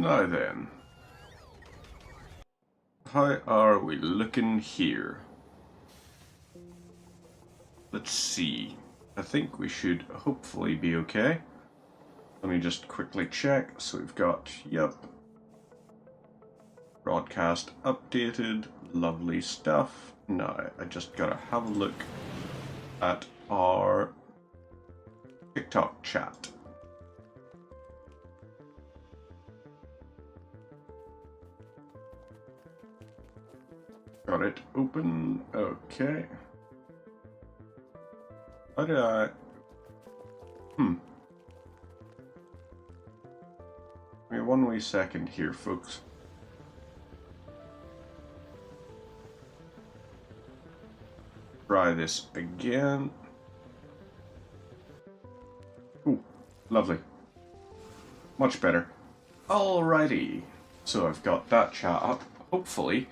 Now then, how are we looking here? Let's see. I think we should hopefully be okay. Let me just quickly check. So we've got, yep, broadcast updated, lovely stuff. Now, I just gotta have a look at our TikTok chat. Got it open, okay. How did I... Give me 1 wee second here, folks. Try this again. Ooh, lovely. Much better. Alrighty. So I've got that chat up. Hopefully,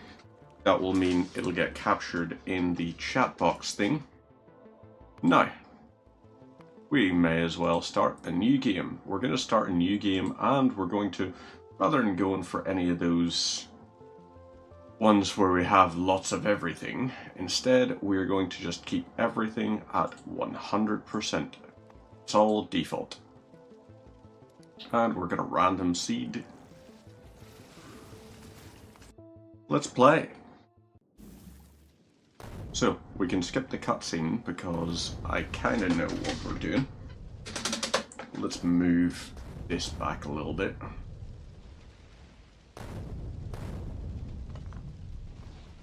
that will mean it'll get captured in the chat box thing. Now, we may as well start a new game. We're going to start a new game, and we're going to, rather than going for any of those ones where we have lots of everything, instead we're going to just keep everything at 100%. It's all default. And we're going to random seed. Let's play. So, we can skip the cutscene because I kind of know what we're doing. Let's move this back a little bit.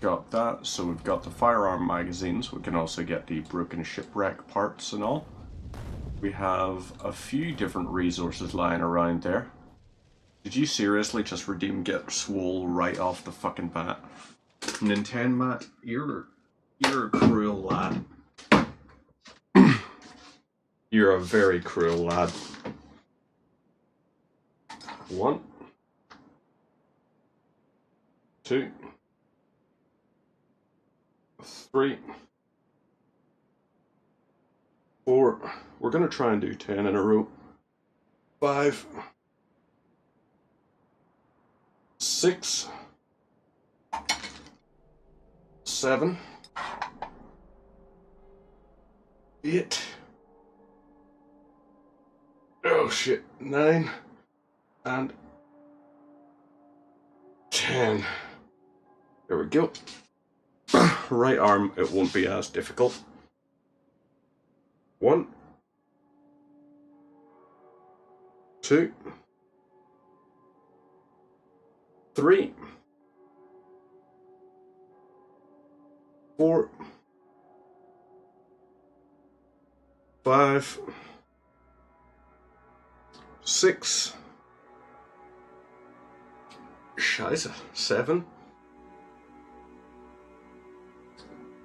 Got that, so we've got the firearm magazines. We can also get the broken shipwreck parts and all. We have a few different resources lying around there. Did you seriously just redeem Get Swole right off the fucking bat? Nintendo Matt, you're a cruel lad. You're a very cruel lad. 1, 2, 3, 4. We're gonna try and do 10 in a row. 5, 6, 7, 8. Oh shit, 9 and 10. There we go. Right arm, it won't be as difficult. 1, 2, 3, 4, 5, 6, Scheiße, 7,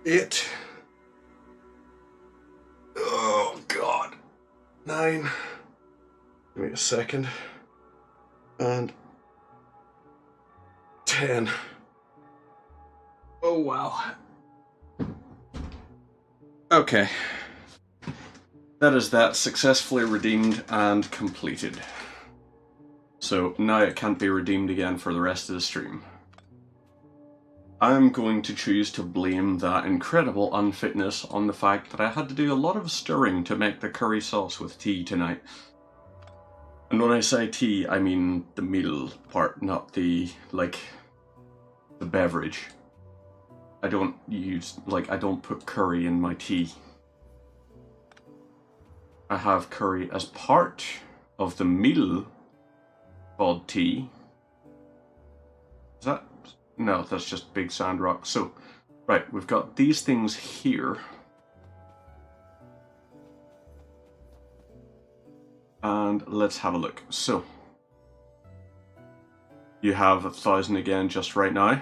8, oh god, 9, give me a second, and 10. Oh wow. Okay. That is that, successfully redeemed and completed. So now it can't be redeemed again for the rest of the stream. I'm going to choose to blame that incredible unfitness on the fact that I had to do a lot of stirring to make the curry sauce with tea tonight. And when I say tea, I mean the meal part, not the, like, the beverage. I don't put curry in my tea. I have curry as part of the meal called tea. Is that? No, that's just big sand rock. So, right, we've got these things here. And let's have a look. So, you have 1,000 again just right now.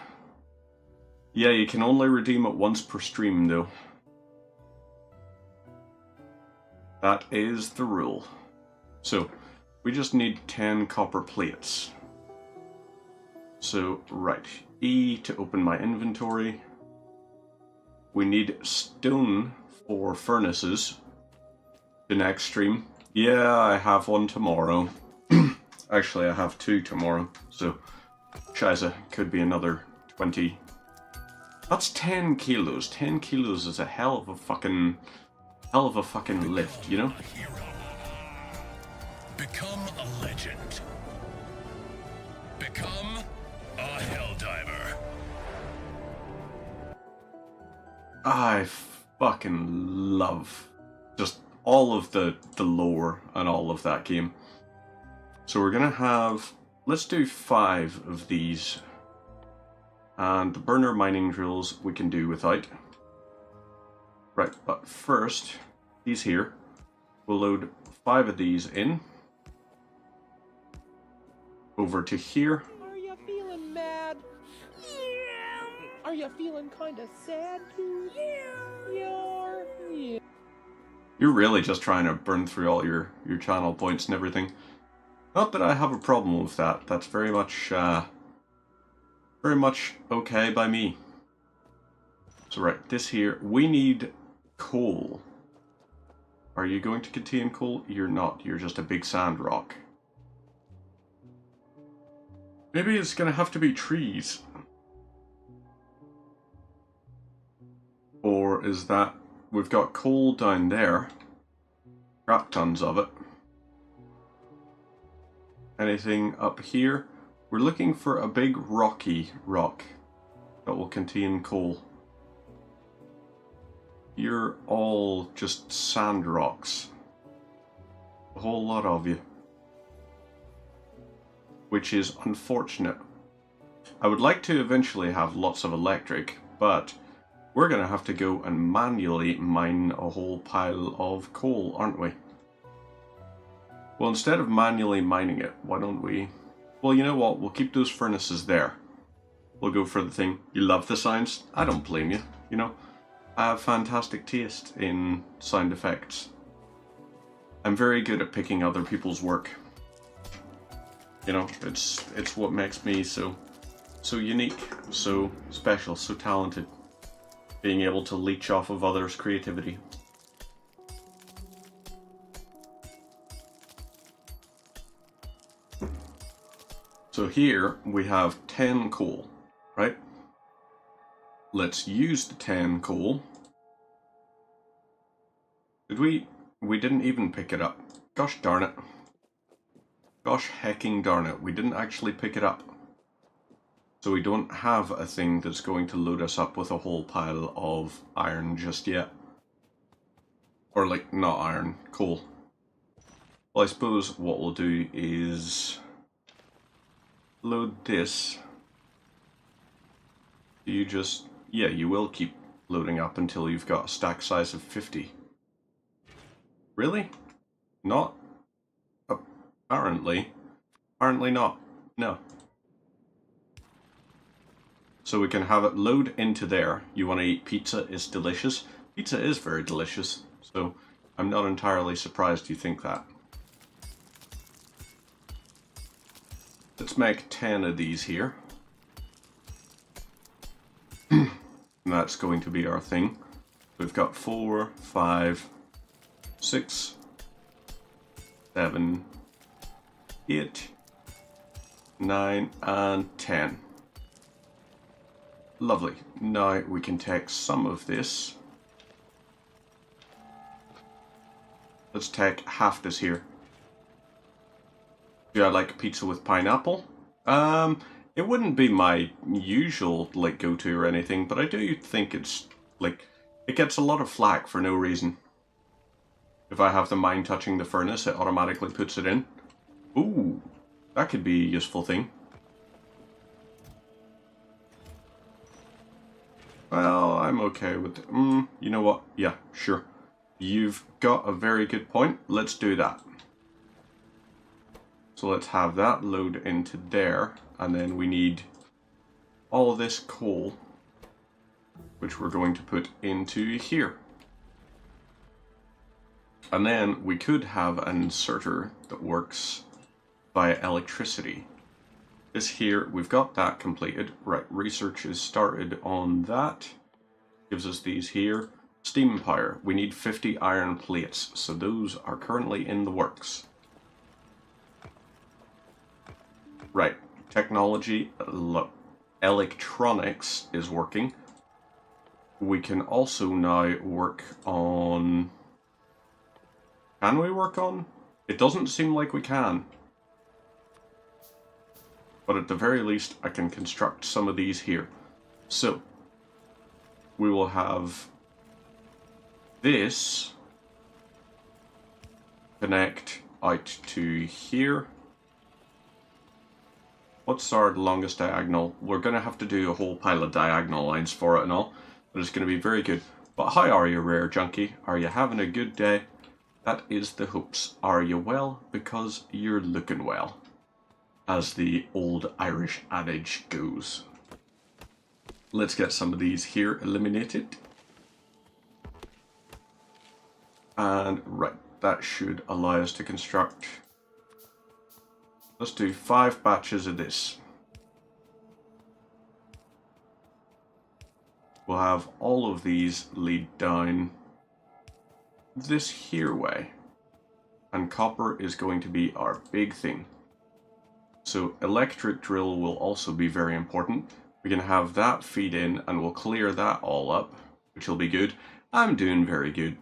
Yeah, you can only redeem it once per stream though. That is the rule. So, we just need 10 copper plates. So, right, E to open my inventory. We need stone for furnaces. The next stream. Yeah, I have one tomorrow. Actually, I have 2 tomorrow, so Shiza could be another 20. That's 10 kilos. 10 kilos is a hell of a fucking lift, you know? Become a legend. Become a helldiver. I fucking love just all of the lore and all of that game. So we're gonna have, let's do 5 of these. And the burner mining drills we can do without. Right, but first, these here, we'll load 5 of these in. Over to here. Are you feeling mad? Yeah. Are you feeling kind of sad too? Yeah. You're really just trying to burn through all your channel points and everything. Not that I have a problem with that. That's very much okay by me. So right, this here, we need coal. Are you going to contain coal? You're not. You're just a big sand rock. Maybe it's gonna have to be trees. Or is that... We've got coal down there. Crap tons of it. Anything up here? We're looking for a big rocky rock that will contain coal. You're all just sand rocks. A whole lot of you. Which is unfortunate. I would like to eventually have lots of electric, but we're going to have to go and manually mine a whole pile of coal, aren't we? Well, instead of manually mining it, why don't we... Well, you know what? We'll keep those furnaces there. We'll go for the thing. You love the sounds? I don't blame you, you know? I have fantastic taste in sound effects. I'm very good at picking other people's work. You know, it's what makes me so unique, so special, so talented. Being able to leech off of others' creativity. So here we have 10 coal, right? Let's use the 10 coal. Did we? We didn't even pick it up. Gosh darn it. Gosh hecking darn it, we didn't actually pick it up. So we don't have a thing that's going to load us up with a whole pile of iron just yet. Or like, not iron, coal. Well, I suppose what we'll do is load this. You just, yeah, you will keep loading up until you've got a stack size of 50. Really? Not? Apparently. Apparently not. No. So we can have it load into there. You want to eat pizza? It's delicious. Pizza is very delicious, so I'm not entirely surprised you think that. Let's make 10 of these here. And that's going to be our thing. We've got 4, 5, 6, 7, 8, 9, and 10. Lovely. Now we can take some of this. Let's take half this here. Do I like pizza with pineapple? It wouldn't be my usual like go-to or anything, but I do think it's like it gets a lot of flack for no reason. If I have the mine touching the furnace, it automatically puts it in. Ooh, that could be a useful thing. Well, I'm okay with it. You know what? Yeah, sure. You've got a very good point. Let's do that. So let's have that load into there, and then we need all this coal, which we're going to put into here. And then we could have an inserter that works via electricity. This here, we've got that completed. Right, research is started on that. Gives us these here. Steam power. We need 50 iron plates, so those are currently in the works. Right. Technology, electronics is working. We can also now work on... Can we work on? It doesn't seem like we can. But at the very least, I can construct some of these here. So, we will have this connect out to here. What's our longest diagonal? We're going to have to do a whole pile of diagonal lines for it and all, but it's going to be very good. But how are you, Rare Junkie? Are you having a good day? That is the hopes. Are you well? Because you're looking well, as the old Irish adage goes. Let's get some of these here eliminated. And right, that should allow us to construct... Let's do 5 batches of this. We'll have all of these lead down this here way. And copper is going to be our big thing. So electric drill will also be very important. We can have that feed in and we'll clear that all up, which will be good. I'm doing very good.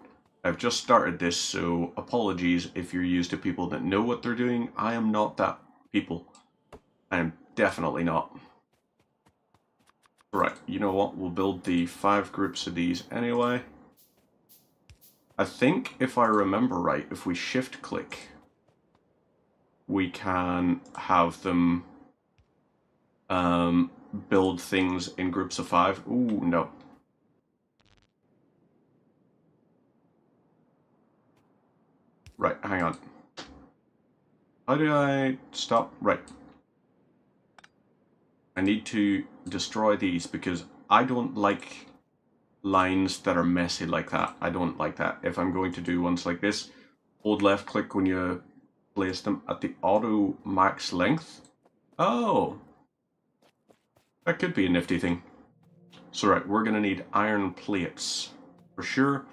I've just started this, so apologies if you're used to people that know what they're doing. I am not that people. I am definitely not. Right, you know what? We'll build the 5 groups of these anyway. I think, if I remember right, if we shift click, we can have them build things in groups of 5. Ooh, no. Right, hang on. How do I stop? Right. I need to destroy these because I don't like lines that are messy like that. I don't like that. If I'm going to do ones like this, hold left click when you place them at the auto max length. Oh, that could be a nifty thing. So right, we're gonna need iron plates for sure.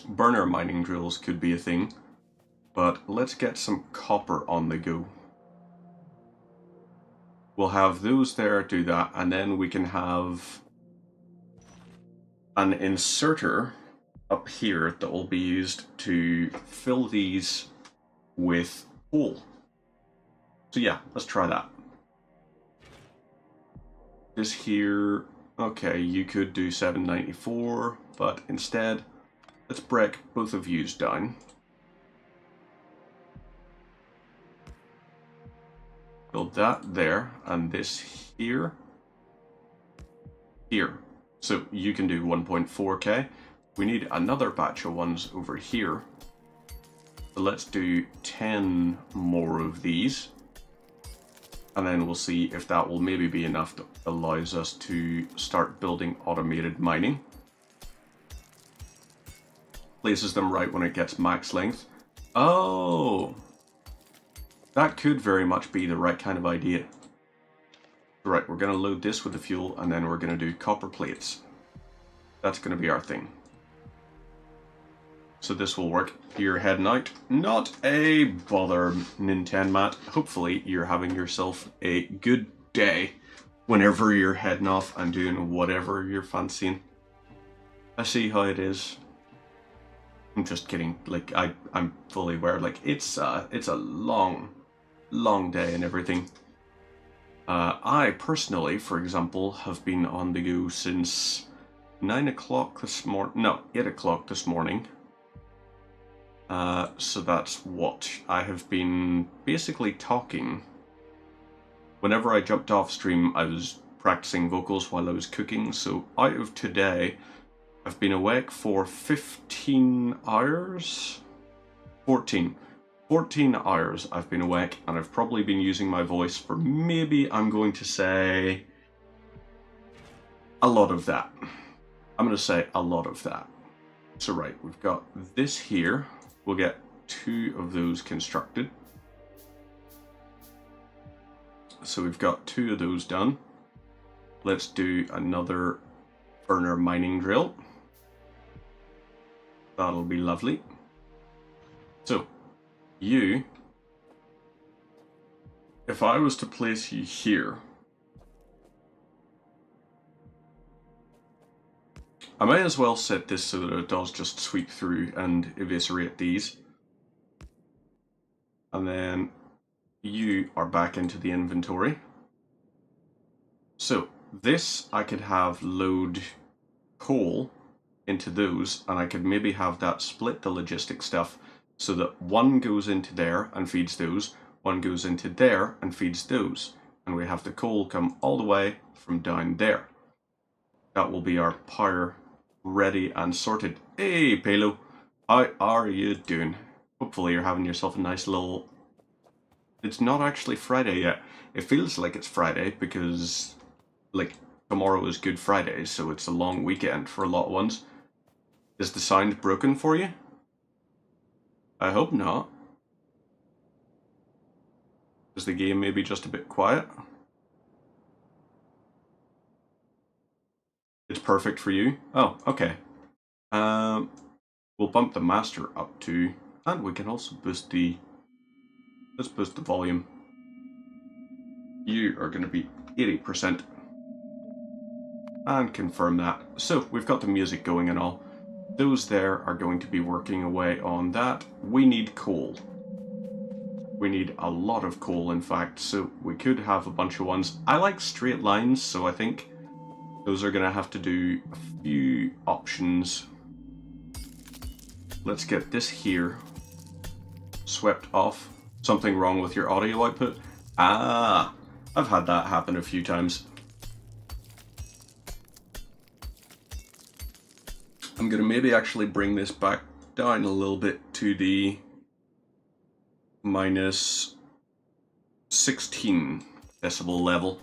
Burner mining drills could be a thing, but let's get some copper on the go. We'll have those there, do that, and then we can have an inserter up here that will be used to fill these with coal. So yeah, let's try that. This here, okay, you could do 794, but instead, let's break both of yous down. Build that there, and this here. Here. So you can do 1.4k. We need another batch of ones over here. So let's do 10 more of these. And then we'll see if that will maybe be enough that allows us to start building automated mining. Places them right when it gets max length. Oh! That could very much be the right kind of idea. Right, we're going to load this with the fuel and then we're going to do copper plates. That's going to be our thing. So this will work. You're heading out. Not a bother, Nintenmat. Hopefully you're having yourself a good day whenever you're heading off and doing whatever you're fancying. I see how it is. I'm just kidding. Like, I'm fully aware. Like, it's a long day and everything. I personally, for example, have been on the go since 9 o'clock this morning. No, 8 o'clock this morning. So that's what I have been basically talking. Whenever I jumped off stream, I was practicing vocals while I was cooking. So out of today, I've been awake for 15 hours. 14 hours I've been awake, and I've probably been using my voice for maybe, I'm going to say, a lot of that. I'm going to say a lot of that. So right, we've got this here. We'll get 2 of those constructed. So we've got 2 of those done. Let's do another burner mining drill. That'll be lovely. So, you if I was to place you here, I might as well set this so that it does just sweep through and eviscerate these. And then you are back into the inventory. So this I could have load coal into those, and I could maybe have that split the logistic stuff so that one goes into there and feeds those, one goes into there and feeds those, and we have the coal come all the way from down there. That will be our power ready and sorted. Hey Palo, how are you doing? Hopefully you're having yourself a nice little... It's not actually Friday yet. It feels like it's Friday because, like, tomorrow is Good Friday, so it's a long weekend for a lot of ones. Is the sound broken for you? I hope not. Is the game maybe just a bit quiet? It's perfect for you? Oh, okay. We'll bump the master up to, and we can also boost the, let's boost the volume. You are going to be 80%. And confirm that. So, we've got the music going and all. Those there are going to be working away on that. We need coal. We need a lot of coal, in fact, so we could have a bunch of ones. I like straight lines, so I think those are going to have to do a few options. Let's get this here swept off. Something wrong with your audio output? Ah, I've had that happen a few times. I'm going to maybe actually bring this back down a little bit to the minus 16 decibel level.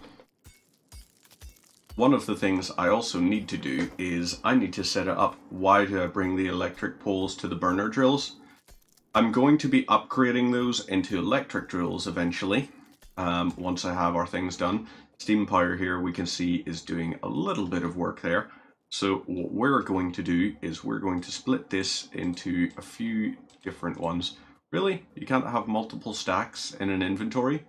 One of the things I also need to do is I need to set it up. Why do I bring the electric poles to the burner drills? I'm going to be upgrading those into electric drills eventually, once I have our things done. Steam Power here we can see is doing a little bit of work there. So what we're going to do is we're going to split this into a few different ones. Really? You can't have multiple stacks in an inventory?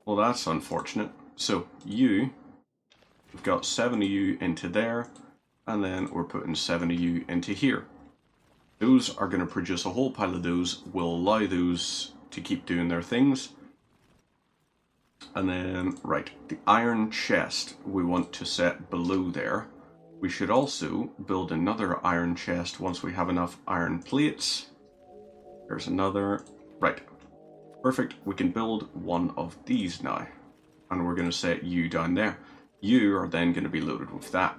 Well, that's unfortunate. So we've got 7 of you into there, and then we're putting 7 of you into here. Those are going to produce a whole pile of those. We'll allow those to keep doing their things. And then, right, the iron chest we want to set below there. We should also build another iron chest once we have enough iron plates. There's another. Right. Perfect. We can build one of these now. And we're going to set you down there. You are then going to be loaded with that.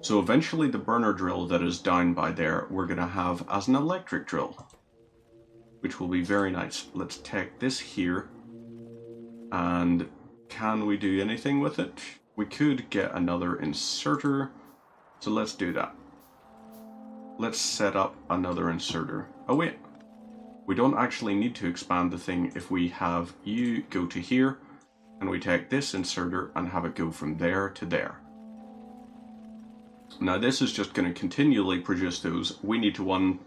So eventually the burner drill that is down by there, we're going to have as an electric drill, which will be very nice. Let's take this here. And can we do anything with it? We could get another inserter. So let's do that. Let's set up another inserter. Oh wait, we don't actually need to expand the thing if we have you go to here and we take this inserter and have it go from there to there. Now this is just going to continually produce those. We need to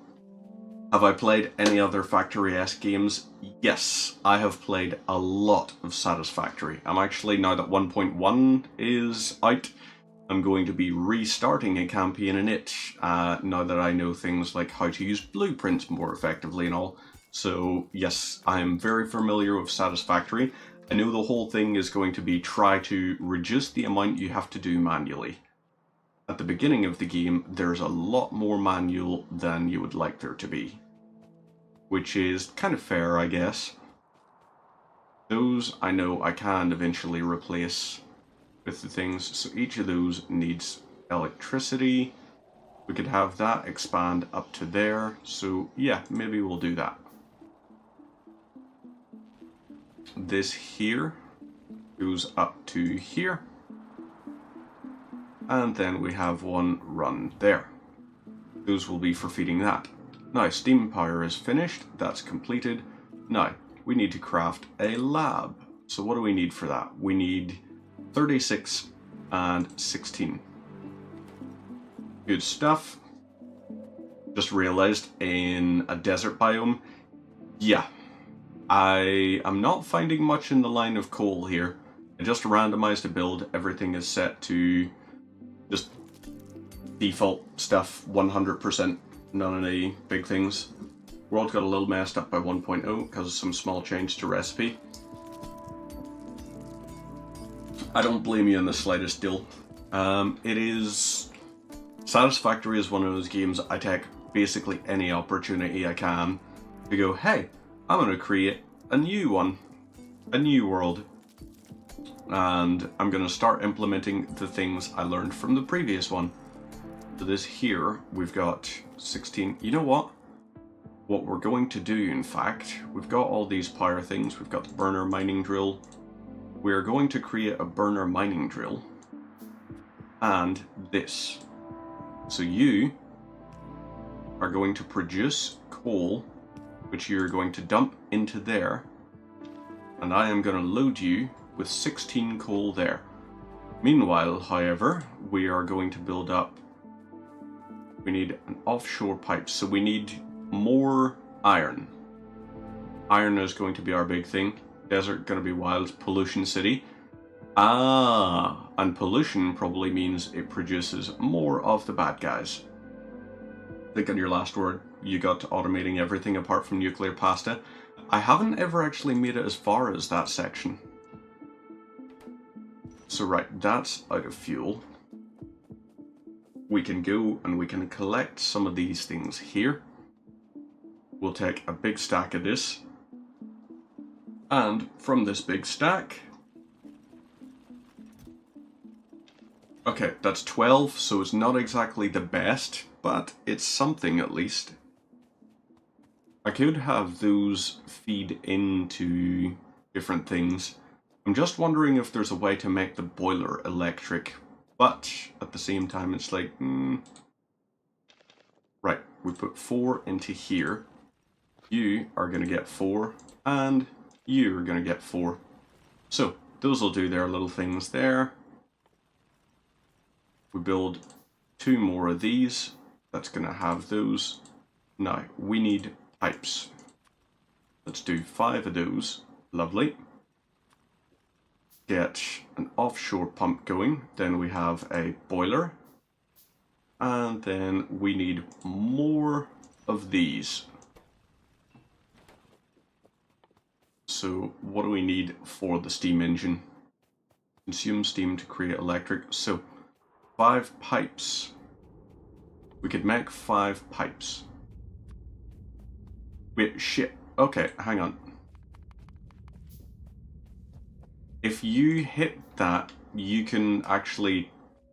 have I played any other Factorio-esque games? Yes, I have played a lot of Satisfactory. I'm actually, now that 1.1 is out, I'm going to be restarting a campaign in it, now that I know things like how to use blueprints more effectively and all. So yes, I am very familiar with Satisfactory. I know the whole thing is going to be try to reduce the amount you have to do manually. At the beginning of the game, there's a lot more manual than you would like there to be. Which is kind of fair, I guess. Those I know I can eventually replace with the things. So each of those needs electricity. We could have that expand up to there. So yeah, maybe we'll do that. This here goes up to here. And then we have one run there. Those will be for feeding that. Now, steam power is finished. That's completed. Now, we need to craft a lab. So what do we need for that? We need 36 and 16. Good stuff. Just realized in a desert biome, yeah, I am not finding much in the line of coal here. I just randomized a build. Everything is set to just default stuff, 100%. None of the big things. World got a little messed up by 1.0 because of some small change to recipe. I don't blame you in the slightest, Dill. It is... Satisfactory is one of those games I take basically any opportunity I can to go, hey, I'm going to create a new one, a new world, and I'm going to start implementing the things I learned from the previous one. So this here, we've got 16, you know what? What we're going to do, in fact, we've got all these power things, we've got the burner mining drill, we're going to create a burner mining drill, and this. So you are going to produce coal, which you're going to dump into there, and I am going to load you with 16 coal there. Meanwhile, however, we are going to build up, we need an offshore pipe, so we need more iron. Iron is going to be our big thing. Desert going to be wild. Pollution city. Ah, and pollution probably means it produces more of the bad guys. Think on your last word, you got to automating everything apart from nuclear pasta. I haven't ever actually made it as far as that section. So right, that's out of fuel. We can go and we can collect some of these things here. We'll take a big stack of this. And from this big stack... Okay, that's 12, so it's not exactly the best, but it's something at least. I could have those feed into different things. I'm just wondering if there's a way to make the boiler electric, but at the same time it's like, Right, we put 4 into here. You are going to get 4, and you are going to get 4. So, those will do their little things there. We build 2 more of these. That's going to have those. Now, we need pipes. Let's do 5 of those. Lovely. Get an offshore pump going. Then we have a boiler. And then we need more of these. So, what do we need for the steam engine? Consume steam to create electric. So, 5 pipes. We could make 5 pipes. Wait, shit. Okay, hang on. If you hit that, you can actually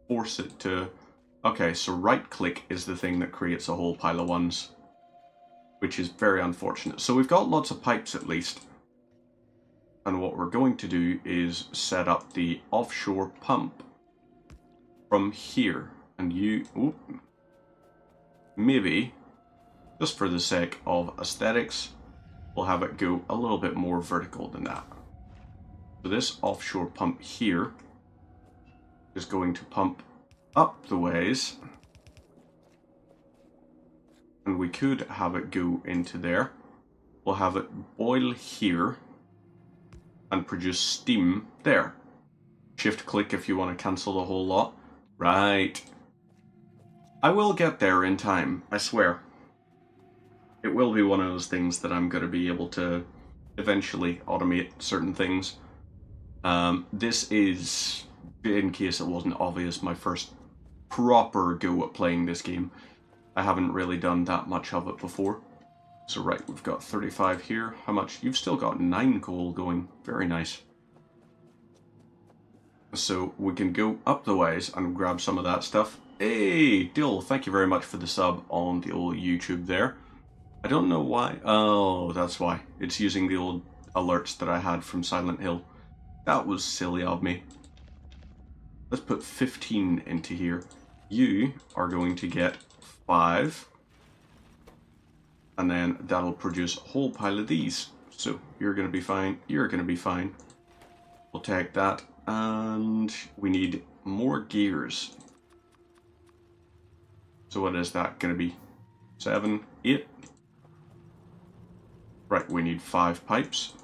force it to... Okay, so right click is the thing that creates a whole pile of ones, which is very unfortunate. So we've got lots of pipes at least. And what we're going to do is set up the offshore pump from here, and you, maybe, just for the sake of aesthetics, we'll have it go a little bit more vertical than that. So this offshore pump here is going to pump up the ways, and we could have it go into there. We'll have it boil here and produce steam there. Shift click if you want to cancel the whole lot. Right. I will get there in time, I swear. It will be one of those things that I'm going to be able to eventually automate certain things. This is, in case it wasn't obvious, my first proper go at playing this game. I haven't really done that much of it before. So right, we've got 35 here. How much? You've still got 9 coal going. Very nice. So we can go up the ways and grab some of that stuff. Hey, Dill, thank you very much for the sub on the old YouTube there. I don't know why. Oh, that's why. It's using the old alerts that I had from Silent Hill. That was silly of me. Let's put 15 into here. You are going to get 5. And then that'll produce a whole pile of these. So you're going to be fine. You're going to be fine. We'll take that. And we need more gears. So what is that going to be? 7, 8? Right, we need 5 pipes.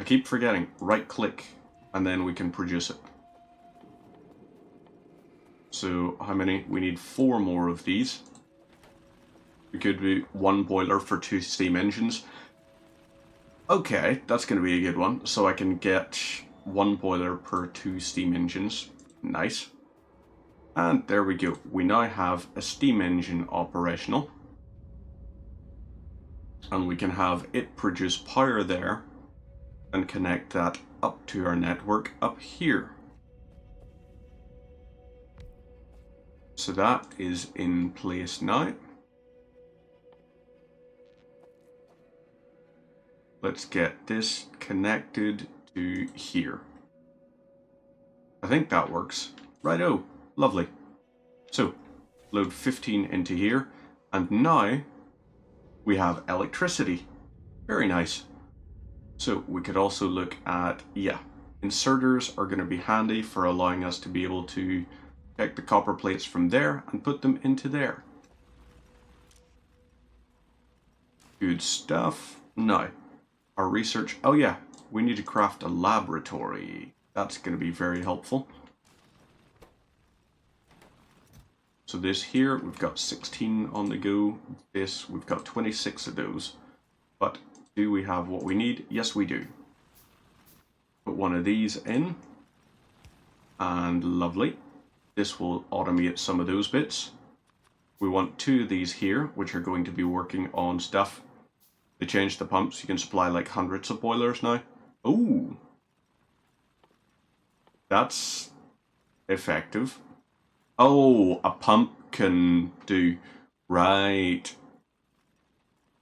I keep forgetting, right click, and then we can produce it. So, how many? We need 4 more of these. We could do 1 boiler for 2 steam engines. Okay, that's going to be a good one. So I can get 1 boiler per 2 steam engines. Nice. And there we go. We now have a steam engine operational. And we can have it produce power there and connect that up to our network up here. So that is in place now. Let's get this connected to here. I think that works. Righto, lovely. So, load 15 into here, and now we have electricity. Very nice. So we could also look at, yeah, inserters are going to be handy for allowing us to be able to take the copper plates from there and put them into there. Good stuff. Now, our research, oh yeah, we need to craft a laboratory. That's going to be very helpful. So this here, we've got 16 on the go. This, we've got 26 of those. But do we have what we need? Yes, we do. Put one of these in. And lovely. This will automate some of those bits. We want 2 of these here, which are going to be working on stuff. They changed the pumps. You can supply like hundreds of boilers now. Ooh. That's effective. Oh, a pump can do... Right.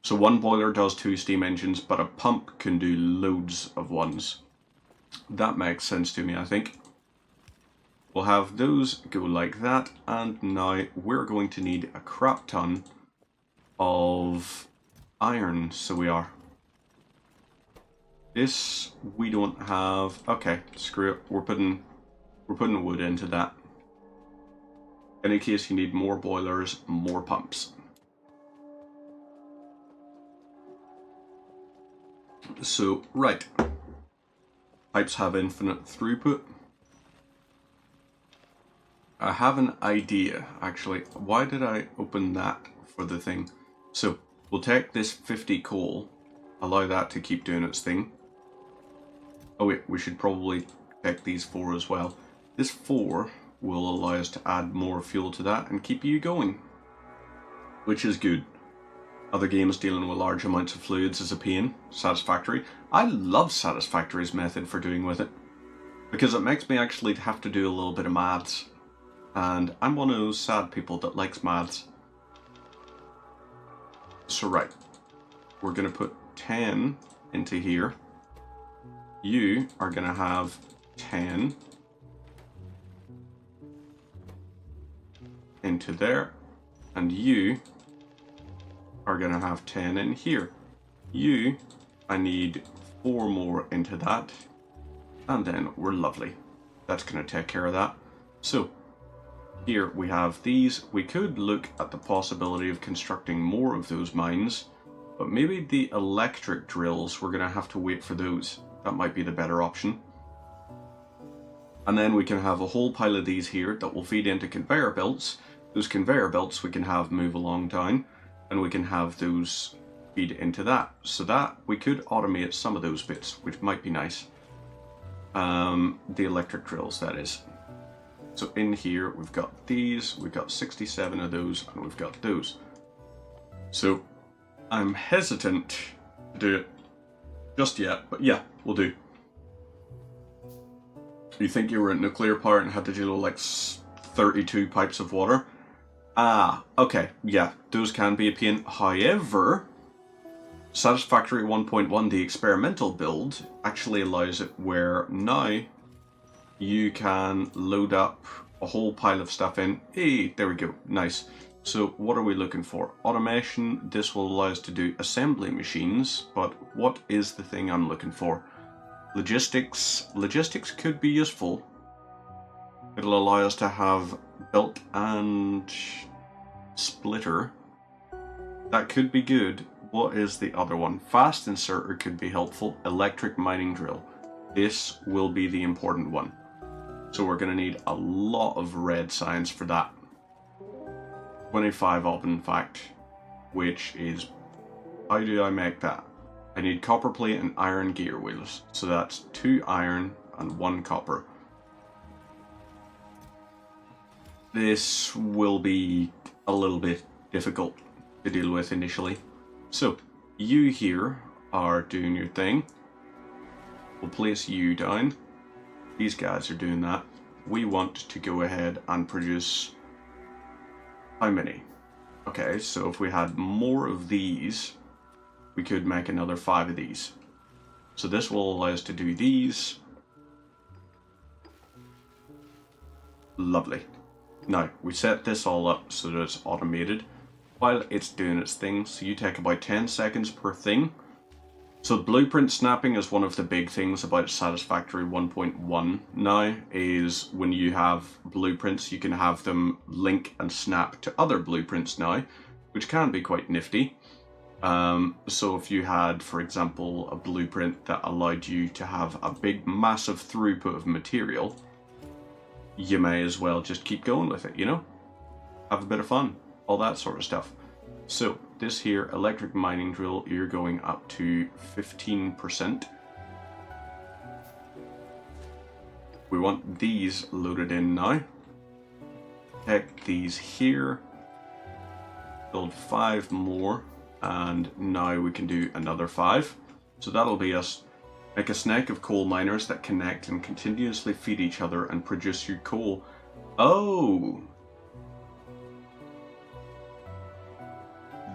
So 1 boiler does 2 steam engines, but a pump can do loads of ones. That makes sense to me, I think. We'll have those go like that, and now we're going to need a crap ton of iron, so we are. This we don't have. Okay, screw it. We're putting wood into that. In case you need more boilers, more pumps. So, right. Pipes have infinite throughput. I have an idea, actually. Why did I open that for the thing? So, we'll take this 50 coal, allow that to keep doing its thing. Oh wait, we should probably take these 4 as well. This 4 will allow us to add more fuel to that and keep you going, which is good. Other games dealing with large amounts of fluids is a pain. Satisfactory. I love Satisfactory's method for doing with it, because it makes me actually have to do a little bit of maths. And I'm one of those sad people that likes maths. So right, we're going to put 10 into here. You are going to have 10 into there. And you are going to have 10 in here. You, I need 4 more into that. And then we're lovely. That's going to take care of that. So, here we have these. We could look at the possibility of constructing more of those mines, but maybe the electric drills, we're going to have to wait for those. That might be the better option. And then we can have a whole pile of these here that will feed into conveyor belts. Those conveyor belts we can have move along down, and we can have those feed into that. So that we could automate some of those bits, which might be nice. The electric drills, that is. So in here, we've got these, we've got 67 of those, and we've got those. So I'm hesitant to do it just yet, but yeah, we'll do. You think you were at nuclear power and had to deal with like 32 pipes of water? Ah, okay, yeah, those can be a pain. However, Satisfactory 1.1, the experimental build, actually allows it where now you can load up a whole pile of stuff in. Hey, there we go. Nice. So what are we looking for? Automation. This will allow us to do assembly machines, but what is the thing I'm looking for? Logistics. Logistics could be useful. It'll allow us to have belt and splitter. That could be good, what is the other one? Fast inserter could be helpful. Electric mining drill. This will be the important one. So we're going to need a lot of red science for that. 25 of, in fact, which is, how do I make that? I need copper plate and iron gear wheels. So that's 2 iron and 1 copper. This will be a little bit difficult to deal with initially. So, you here are doing your thing. We'll place you down. These guys are doing that. We want to go ahead and produce how many? Okay, so if we had more of these, we could make another 5 of these. So this will allow us to do these. Lovely. Now, we set this all up so that it's automated while it's doing its thing. So you take about 10 seconds per thing. So blueprint snapping is one of the big things about Satisfactory 1.1 now, is when you have blueprints, you can have them link and snap to other blueprints now, which can be quite nifty. So if you had, for example, a blueprint that allowed you to have a big, massive throughput of material, you may as well just keep going with it, you know? Have a bit of fun, all that sort of stuff. So this here, electric mining drill, you're going up to 15%. We want these loaded in now. Take these here, build 5 more, and now we can do another 5. So that'll be us. Make a snake of coal miners that connect and continuously feed each other and produce you coal. Oh!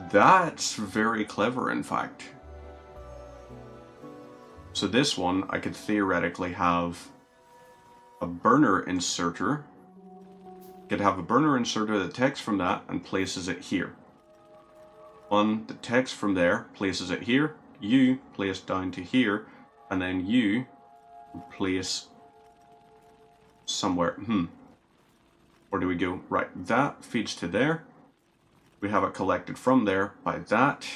That's very clever, in fact. So this one, I could theoretically have a burner inserter. Could have a burner inserter that takes from that and places it here. One that takes from there, places it here. You place down to here. And then you place somewhere. Where do we go? Right, that feeds to there. We have it collected from there by that.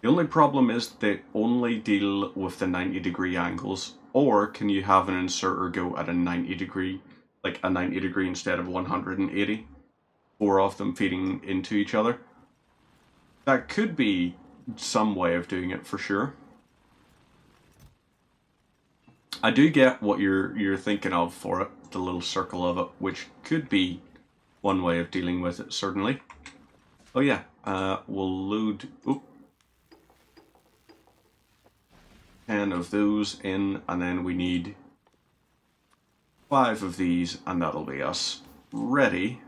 The only problem is they only deal with the 90-degree angles. Or can you have an inserter go at a 90 degree, like a 90 degree instead of 180? 4 of them feeding into each other. That could be some way of doing it for sure. I do get what you're thinking of for it, the little circle of it, which could be one way of dealing with it, certainly. Oh yeah, we'll load 10 of those in, and then we need 5 of these, and that'll be us ready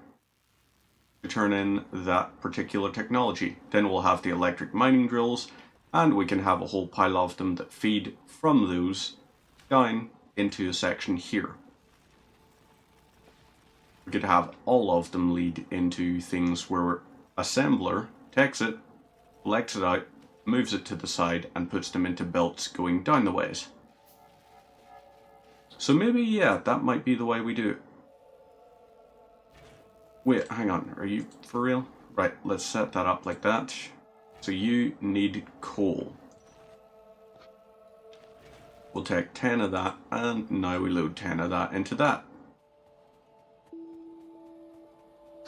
to turn in that particular technology. Then we'll have the electric mining drills, and we can have a whole pile of them that feed from those down into a section here. We could have all of them lead into things where assembler takes it, collects it out, moves it to the side, and puts them into belts going down the ways. So maybe, yeah, that might be the way we do it. Wait, hang on, are you for real? Right, let's set that up like that. So you need coal. We'll take 10 of that, and now we load 10 of that into that.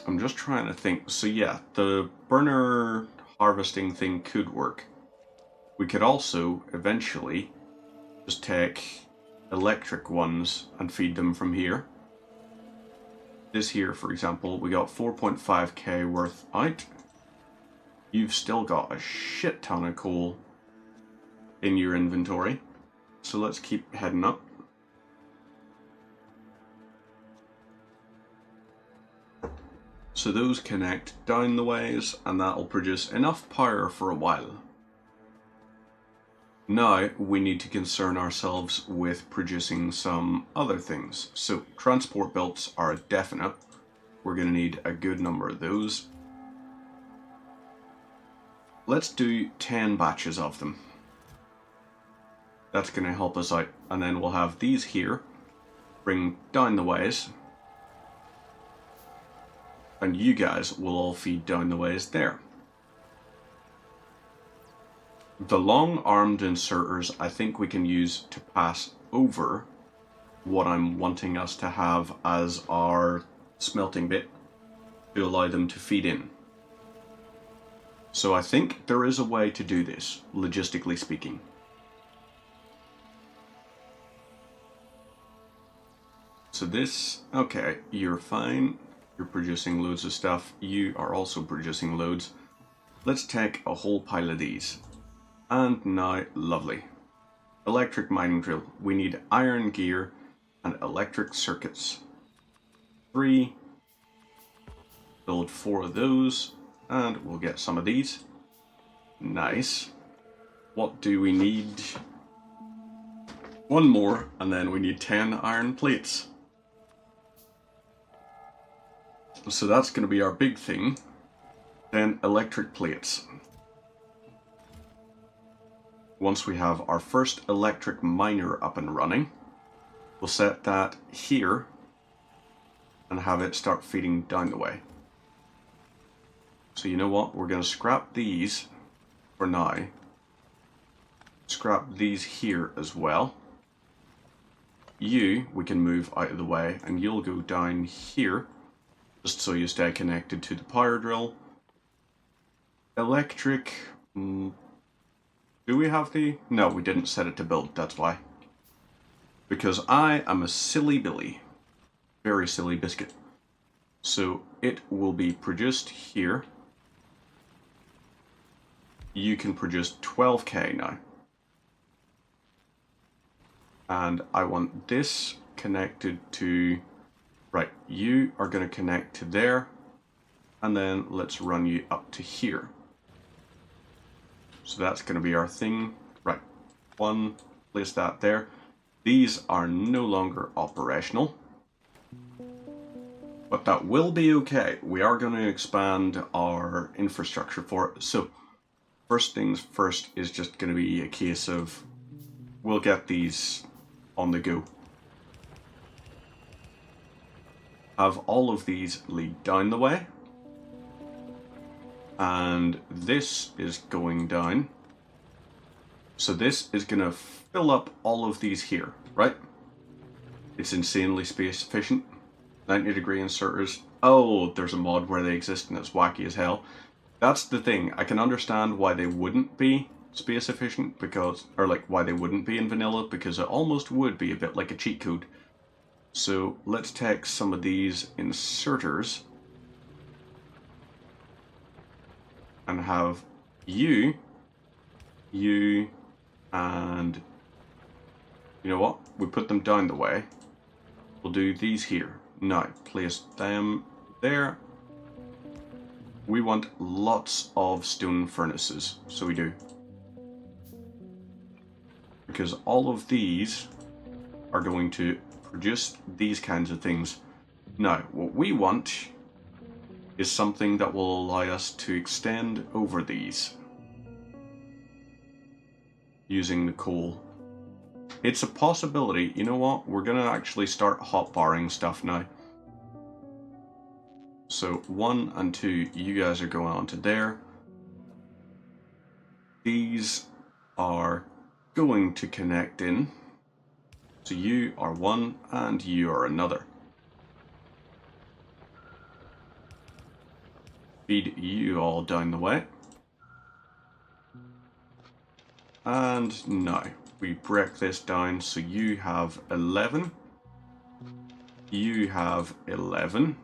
I'm just trying to think. So yeah, the burner harvesting thing could work. We could also eventually just take electric ones and feed them from here. This here, for example, we got 4.5k worth out. You've still got a shit ton of coal in your inventory. So let's keep heading up. So those connect down the ways, and that'll produce enough power for a while. Now we need to concern ourselves with producing some other things. So transport belts are a definite. We're going to need a good number of those. Let's do 10 batches of them. That's going to help us out. And then we'll have these here, bring down the ways. And you guys will all feed down the ways there. The long-armed inserters I think we can use to pass over what I'm wanting us to have as our smelting bit to allow them to feed in. So I think there is a way to do this, logistically speaking. So this, okay, you're fine. You're producing loads of stuff. You are also producing loads. Let's take a whole pile of these. And now, lovely. Electric mining drill. We need iron gear and electric circuits. 3. Build 4 of those. And we'll get some of these. Nice. What do we need? 1 more, and then we need 10 iron plates. So that's going to be our big thing. Then electric plates. Once we have our first electric miner up and running, we'll set that here and have it start feeding down the way. So you know what? We're going to scrap these for now. Scrap these here as well. You, we can move out of the way, and you'll go down here, just so you stay connected to the power drill. Electric, do we have the... No, we didn't set it to build, that's why. Because I am a silly Billy. Very silly biscuit. So it will be produced here. You can produce 12k now. And I want this connected to... Right, you are going to connect to there. And then let's run you up to here. So that's going to be our thing. Right, 1, place that there. These are no longer operational. But that will be okay. We are going to expand our infrastructure for it. So, first things first is just going to be a case of... We'll get these on the go. Have all of these lead down the way. And this is going down. So this is going to fill up all of these here, right? It's insanely space efficient. 90-degree inserters. Oh, there's a mod where they exist and it's wacky as hell. That's the thing. I can understand why they wouldn't be space efficient, because, or like why they wouldn't be in vanilla, because it almost would be a bit like a cheat code. So let's take some of these inserters and have you, and you know what? We put them down the way. We'll do these here. Now, place them there. We want lots of stone furnaces, so we do. Because all of these are going to produce these kinds of things. Now, what we want is something that will allow us to extend over these using the coal. It's a possibility. You know what? We're going to actually start hotbarring stuff now. So 1 and 2, you guys are going on to there. These are going to connect in. So you are one and you are another. Feed you all down the way. And now we break this down, so you have 11. You have 11.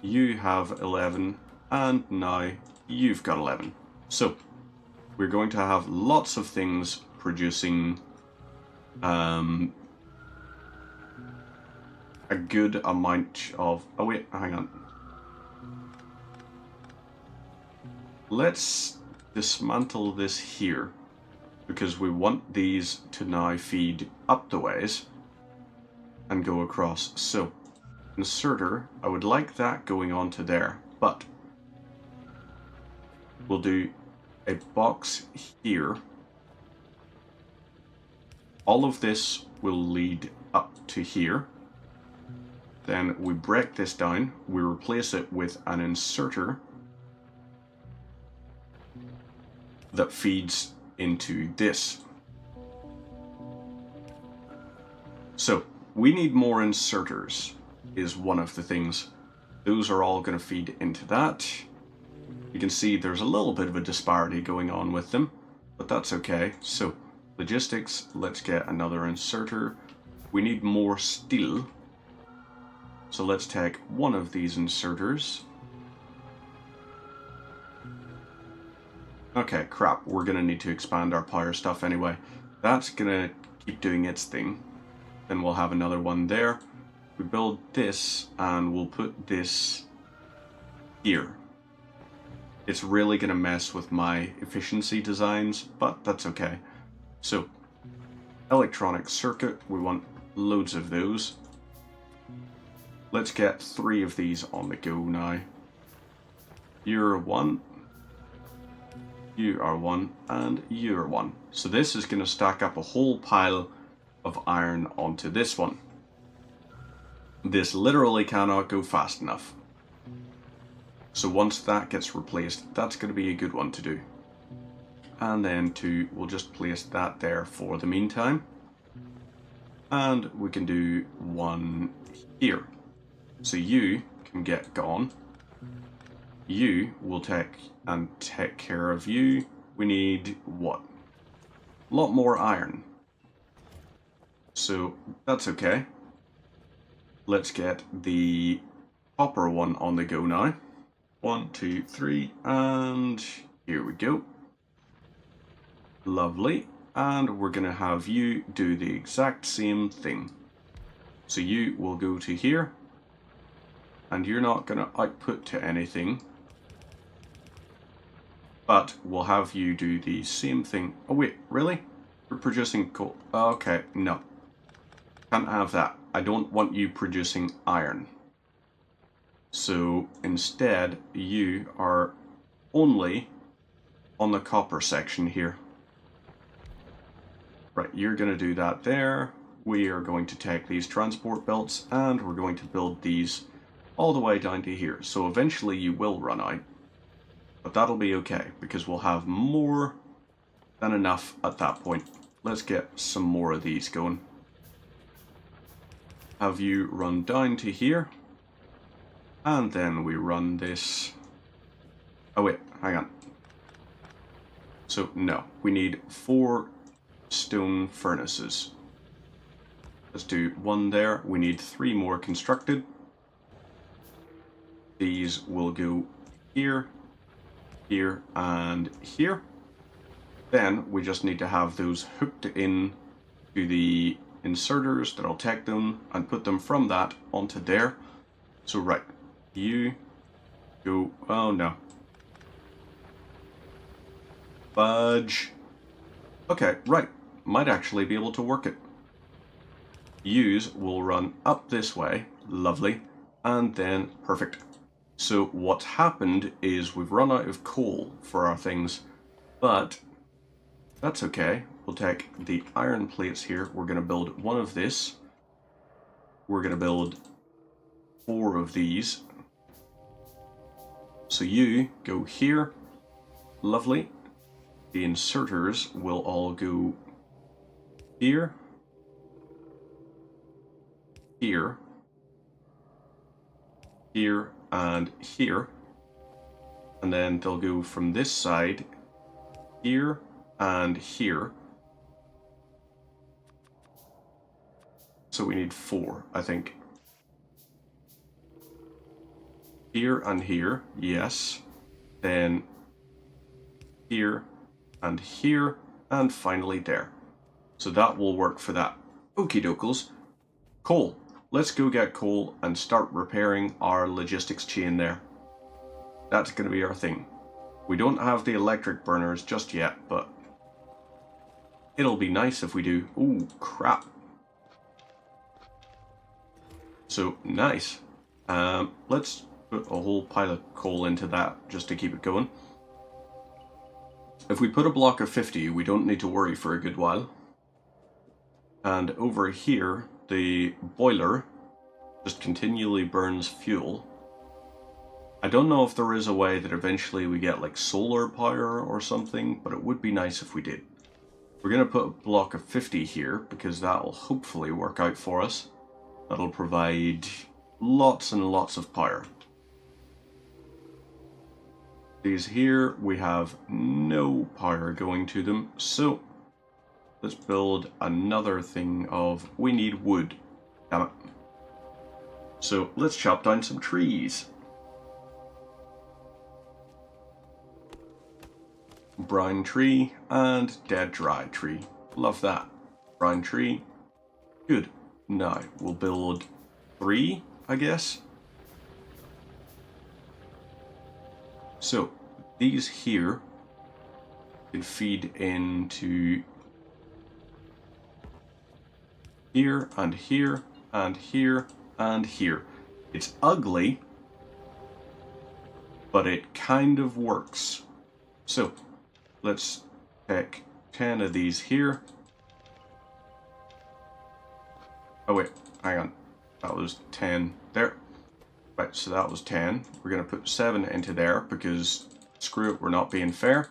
You have 11. And now you've got 11. So we're going to have lots of things producing a good amount of... Oh wait, hang on. Let's dismantle this here, because we want these to now feed up the ways and go across. So, inserter, I would like that going on to there, but we'll do a box here. All of this will lead up to here. Then we break this down, we replace it with an inserter. that feeds into this. So we need more inserters is one of the things. Those are all going to feed into that. You can see there's a little bit of a disparity going on with them, but that's okay. So logistics, let's get another inserter. We need more steel. So let's take one of these inserters. Okay, crap, we're going to need to expand our power stuff anyway. That's going to keep doing its thing. Then we'll have another one there. We build this and we'll put this here. It's really going to mess with my efficiency designs, but that's okay. So, electronic circuit, we want loads of those. Let's get 3 of these on the go now. You're 1. You are 1, and you're 1. So this is going to stack up a whole pile of iron onto this one. This literally cannot go fast enough. So once that gets replaced, that's going to be a good one to do. And then we'll just place that there for the meantime. And we can do one here. So you can get gone. You will take care of you. We need what? A lot more iron. So that's okay. Let's get the copper one on the go now. 1, 2, 3, and here we go. Lovely. And we're going to have you do the exact same thing. So you will go to here, and you're not going to output to anything, but we'll have you do the same thing. Oh wait, really? You're producing coal. Okay, no. Can't have that. I don't want you producing iron. So instead, you are only on the copper section here. Right, you're going to do that there. We are going to take these transport belts and we're going to build these all the way down to here. So eventually you will run out, but that'll be okay because we'll have more than enough at that point. Let's get some more of these going. Have you run down to here, and then we run this. Oh wait, hang on. So no, we need 4 stone furnaces. Let's do 1 there. We need 3 more constructed. These will go here, here, and here. Then we just need to have those hooked in to the inserters that'll take them and put them from that onto there. So right, you go, oh no. Fudge. Okay, right, might actually be able to work it. Use will run up this way, lovely, and then perfect. So what's happened is we've run out of coal for our things, but that's okay. We'll take the iron plates here. We're going to build 1 of this. We're going to build 4 of these. So you go here. Lovely. The inserters will all go here, here, here, and here. And then they'll go from this side here and here. So we need 4, I think. Here and here, yes. Then here and here, and finally there. So that will work for that. Okie dokes. Coal. Let's go get coal and start repairing our logistics chain there. That's going to be our thing. We don't have the electric burners just yet, but it'll be nice if we do. Ooh, crap. So, nice. Let's put a whole pile of coal into that just to keep it going. If we put a block of 50, we don't need to worry for a good while. And over here, the boiler just continually burns fuel. I don't know if there is a way that eventually we get like solar power or something, but it would be nice if we did. We're going to put a block of 50 here because that will hopefully work out for us. That'll provide lots and lots of power. These here, we have no power going to them, so let's build another thing of we need wood. Damn it. So let's chop down some trees. Brown tree and dead dry tree. Love that. Brown tree. Good. Now we'll build 3, I guess. So these here can feed into here and here and here and here. It's ugly, but it kind of works. So let's take 10 of these here. Oh wait, hang on. That was 10 there. Right, so that was 10. We're going to put 7 into there because screw it, we're not being fair.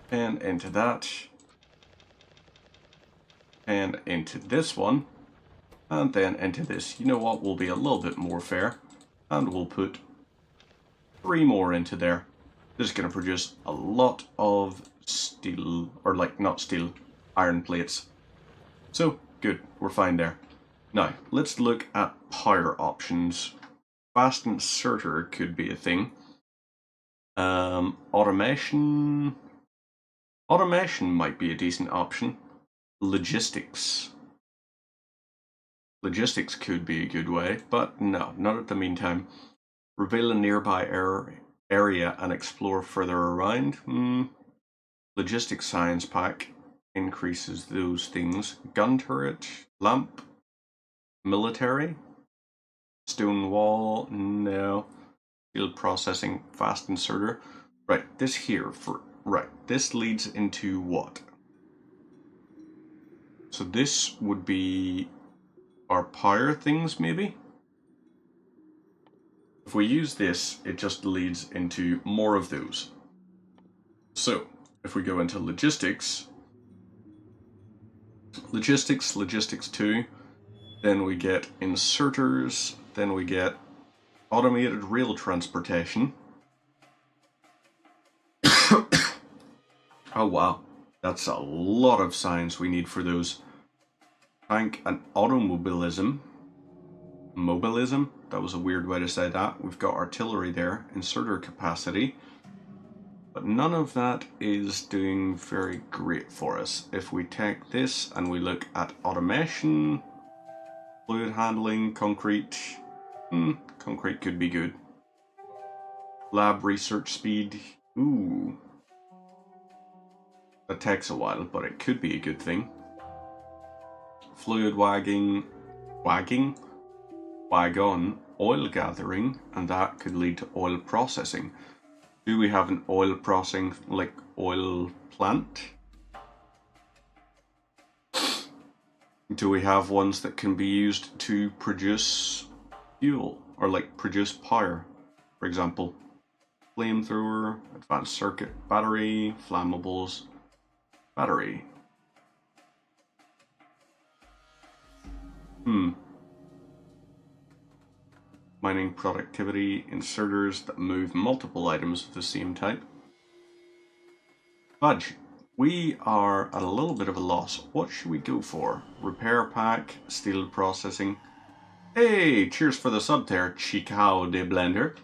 10 into that. 10 into this one. And then into this. You know what, we'll be a little bit more fair. And we'll put 3 more into there. This is going to produce a lot of steel, or like not steel, iron plates. So, good, we're fine there. Now, let's look at power options. Fast inserter could be a thing. Automation. Automation might be a decent option. Logistics. Logistics could be a good way, but no, not at the meantime. Reveal a nearby area and explore further around. Logistics science pack increases those things. Gun turret, lamp, military, stone wall, no. Field processing, fast inserter. Right, this here for this leads into what? So this would be our power things, maybe? If we use this, it just leads into more of those. So, if we go into logistics, logistics 2, then we get inserters, then we get automated rail transportation. Oh wow, that's a lot of science we need for those. Tank and automobilism. Mobilism? That was a weird way to say that. We've got artillery there, inserter capacity. But none of that is doing very great for us. If we take this and we look at automation, fluid handling, concrete. Concrete could be good. Lab research speed. Ooh. That takes a while, but it could be a good thing. Fluid wagon, oil gathering, and that could lead to oil processing. Do we have an oil processing, like oil plant? Do we have ones that can be used to produce fuel, or like produce power? For example, flamethrower, advanced circuit, battery, flammables, battery. Mining productivity, inserters that move multiple items of the same type. Fudge. We are at a little bit of a loss. What should we go for? Repair pack, steel processing. Hey, cheers for the sub there, Chicao de Blender.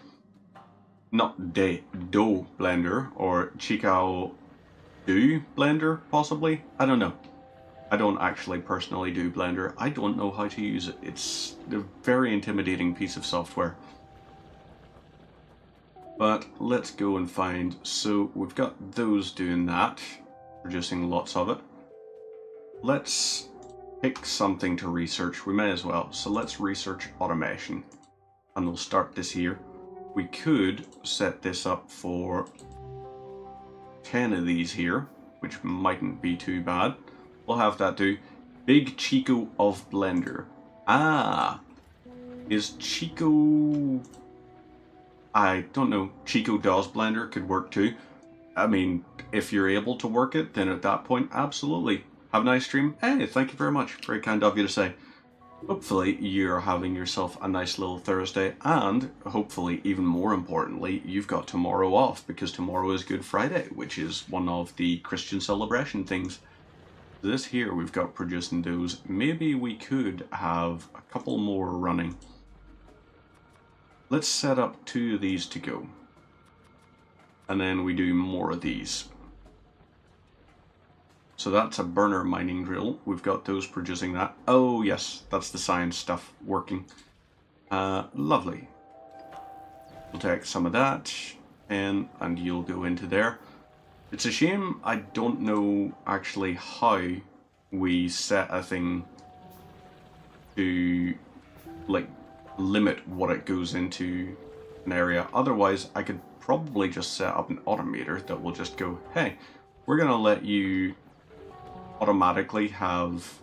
Not de do blender, or Chicao do blender, possibly? I don't know. I don't actually personally do Blender. I don't know how to use it. It's a very intimidating piece of software. But let's go and find... So we've got those doing that, producing lots of it. Let's pick something to research. We may as well. So let's research automation. And we'll start this here. We could set this up for 10 of these here, which mightn't be too bad. We'll have that do. Big Chico of Blender. Ah! Is Chico... I don't know. Chico DOS Blender could work too. I mean, if you're able to work it, then at that point, absolutely. Have a nice stream. Hey, thank you very much. Very kind of you to say. Hopefully, you're having yourself a nice little Thursday, and hopefully, even more importantly, you've got tomorrow off, because tomorrow is Good Friday, which is one of the Christian celebration things. This here we've got producing those. Maybe we could have a couple more running. Let's set up 2 of these to go. And then we do more of these. So that's a burner mining drill. We've got those producing that. Oh yes, that's the science stuff working. Lovely. We'll take some of that and you'll go into there. It's a shame I don't know actually how we set a thing to like limit what it goes into an area. Otherwise I could probably just set up an automator that will just go, hey, we're gonna let you automatically have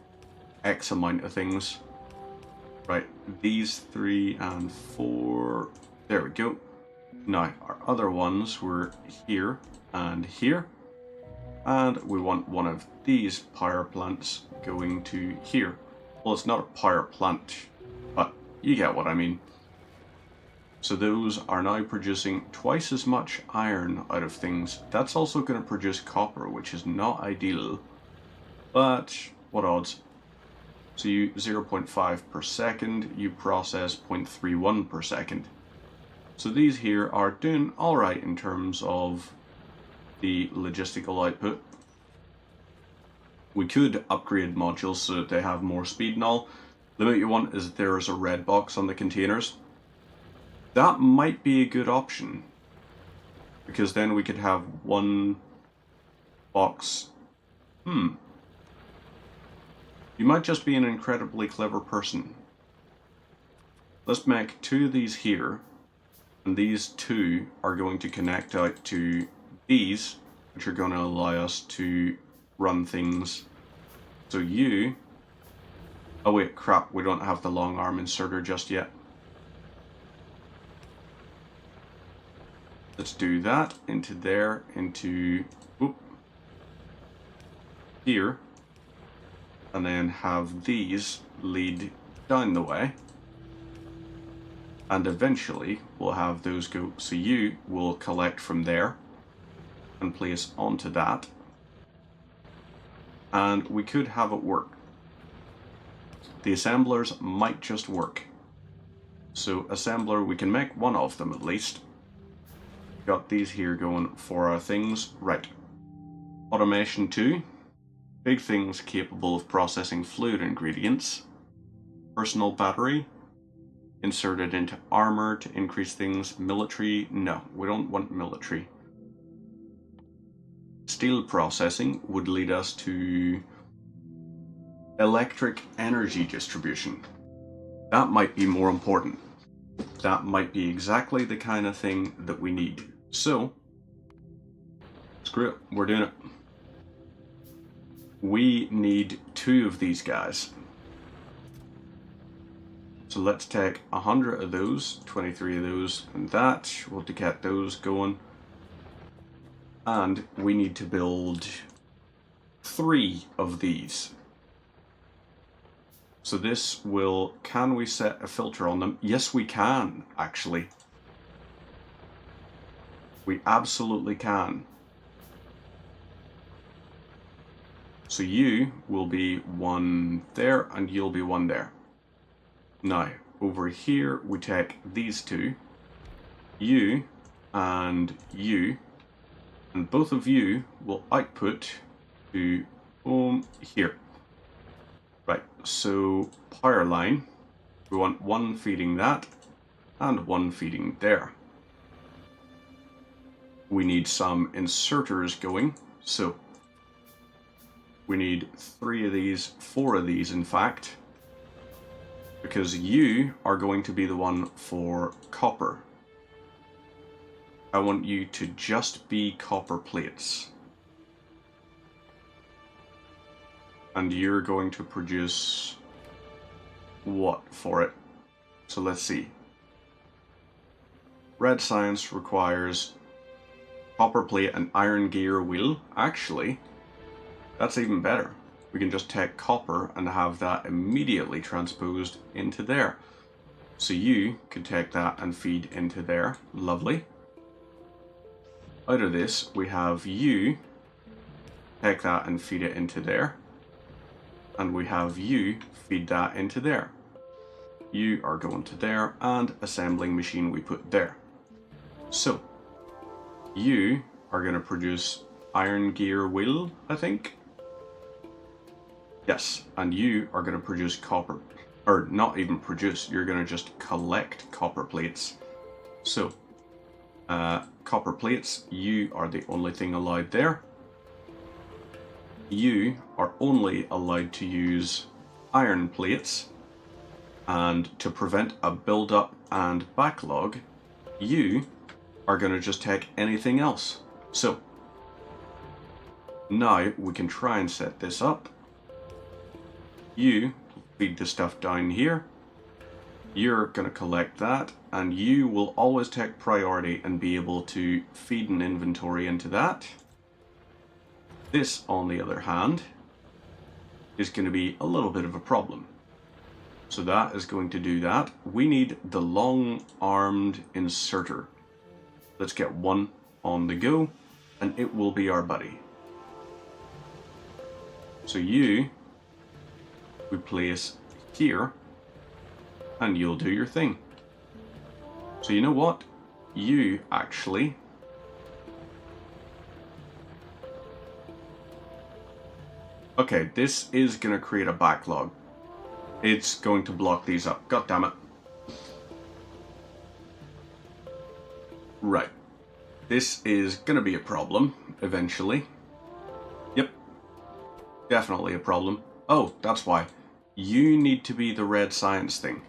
X amount of things. Right, these 3 and 4, there we go. Now our other ones were here and here, and we want one of these power plants going to here. Well, it's not a power plant, but you get what I mean. So those are now producing twice as much iron out of things. That's also going to produce copper, which is not ideal, but what odds? So you 0.5 per second, you process 0.31 per second. So these here are doing alright in terms of the logistical output. We could upgrade modules so that they have more speed and all. The limit you want is there is a red box on the containers. That might be a good option, because then we could have one box. You might just be an incredibly clever person. Let's make 2 of these here, and these 2 are going to connect out to these, which are going to allow us to run things. So you... Oh wait, crap, we don't have the long arm inserter just yet. Let's do that into there, into here, and then have these lead down the way, and eventually we'll have those go, so you will collect from there and place onto that, and we could have it work. The assemblers might just work. So assembler, we can make one of them at least. Got these here going for our things. Right. Automation 2. Big things capable of processing fluid ingredients. Personal battery. Inserted into armor to increase things. Military. No, we don't want military. Steel processing would lead us to electric energy distribution. That might be more important. That might be exactly the kind of thing that we need. So, screw it, we're doing it. We need 2 of these guys. So let's take 100 of those, 23 of those, and that. We'll get those going. And we need to build 3 of these. So this will, can we set a filter on them? Yes, we can, actually. We absolutely can. So you will be 1 there, and you'll be 1 there. Now, over here, we take these 2, you, and both of you will output to here. Right, so power line, we want 1 feeding that, and 1 feeding there. We need some inserters going, so we need 3 of these, 4 of these in fact, because you are going to be the one for copper. I want you to just be copper plates. And you're going to produce what for it? So let's see. Red science requires copper plate and iron gear wheel. Actually, that's even better. We can just take copper and have that immediately transposed into there. So you could take that and feed into there. Lovely. Out of this, we have you take that and feed it into there. And we have you feed that into there. You are going to there, and assembling machine we put there. So, you are going to produce iron gear wheel, I think. Yes, and you are going to produce copper, or not even produce, you're going to just collect copper plates. So, copper plates, you are the only thing allowed there. You are only allowed to use iron plates, and to prevent a build-up and backlog, you are going to just take anything else. So, now we can try and set this up. You feed the stuff down here. You're going to collect that, and you will always take priority and be able to feed an inventory into that. This, on the other hand, is going to be a little bit of a problem. So that is going to do that. We need the long-armed inserter. Let's get one on the go, and it will be our buddy. So you, we place here, and you'll do your thing. So you know what? You actually okay, this is going to create a backlog. It's going to block these up. God damn it. Right. This is going to be a problem eventually. Yep. Definitely a problem. Oh, that's why. You need to be the red science thing.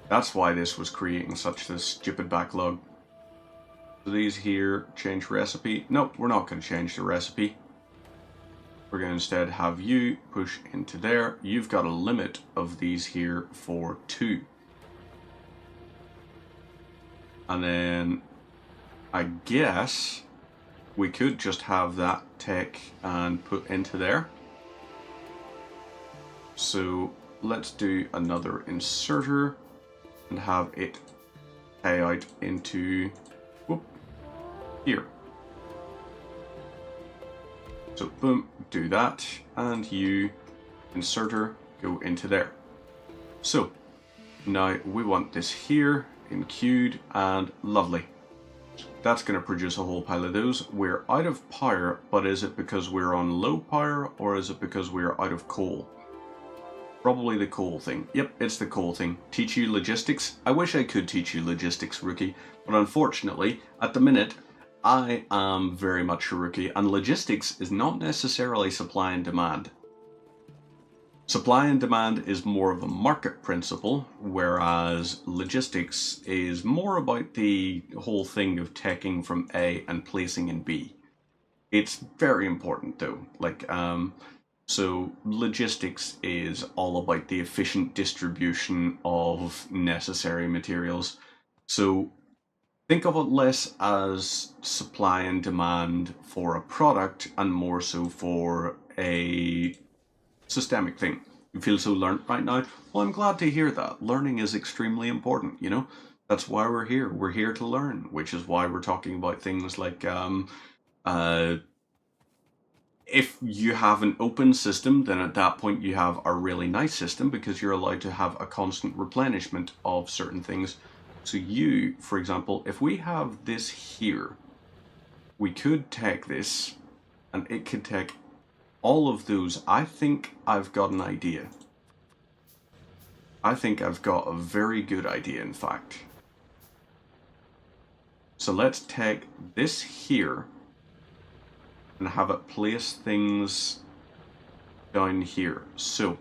That's why this was creating such a stupid backlog. So these here, change recipe. Nope, we're not going to change the recipe. We're going to instead have you push into there. You've got a limit of these here for 2. And then I guess we could just have that take and put into there. So let's do another inserter and have it pay out into here. So boom, do that, and you, inserter, go into there. So now we want this here in queued, and lovely. That's going to produce a whole pile of those. We're out of power, but is it because we're on low power, or is it because we're out of coal? Probably the coal thing. Yep, it's the coal thing. Teach you logistics? I wish I could teach you logistics, rookie, but unfortunately, at the minute, I am very much a rookie, and logistics is not necessarily supply and demand. Supply and demand is more of a market principle, whereas logistics is more about the whole thing of taking from A and placing in B. It's very important though. So logistics is all about the efficient distribution of necessary materials. So think of it less as supply and demand for a product and more so for a systemic thing. You feel so learnt right now? Well, I'm glad to hear that. Learning is extremely important, you know? That's why we're here. We're here to learn, which is why we're talking about things like if you have an open system, then at that point you have a really nice system because you're allowed to have a constant replenishment of certain things. So you, for example, if we have this here, we could take this and it could take all of those. I think I've got an idea. I think I've got a very good idea, in fact. So let's take this here and have it place things down here. So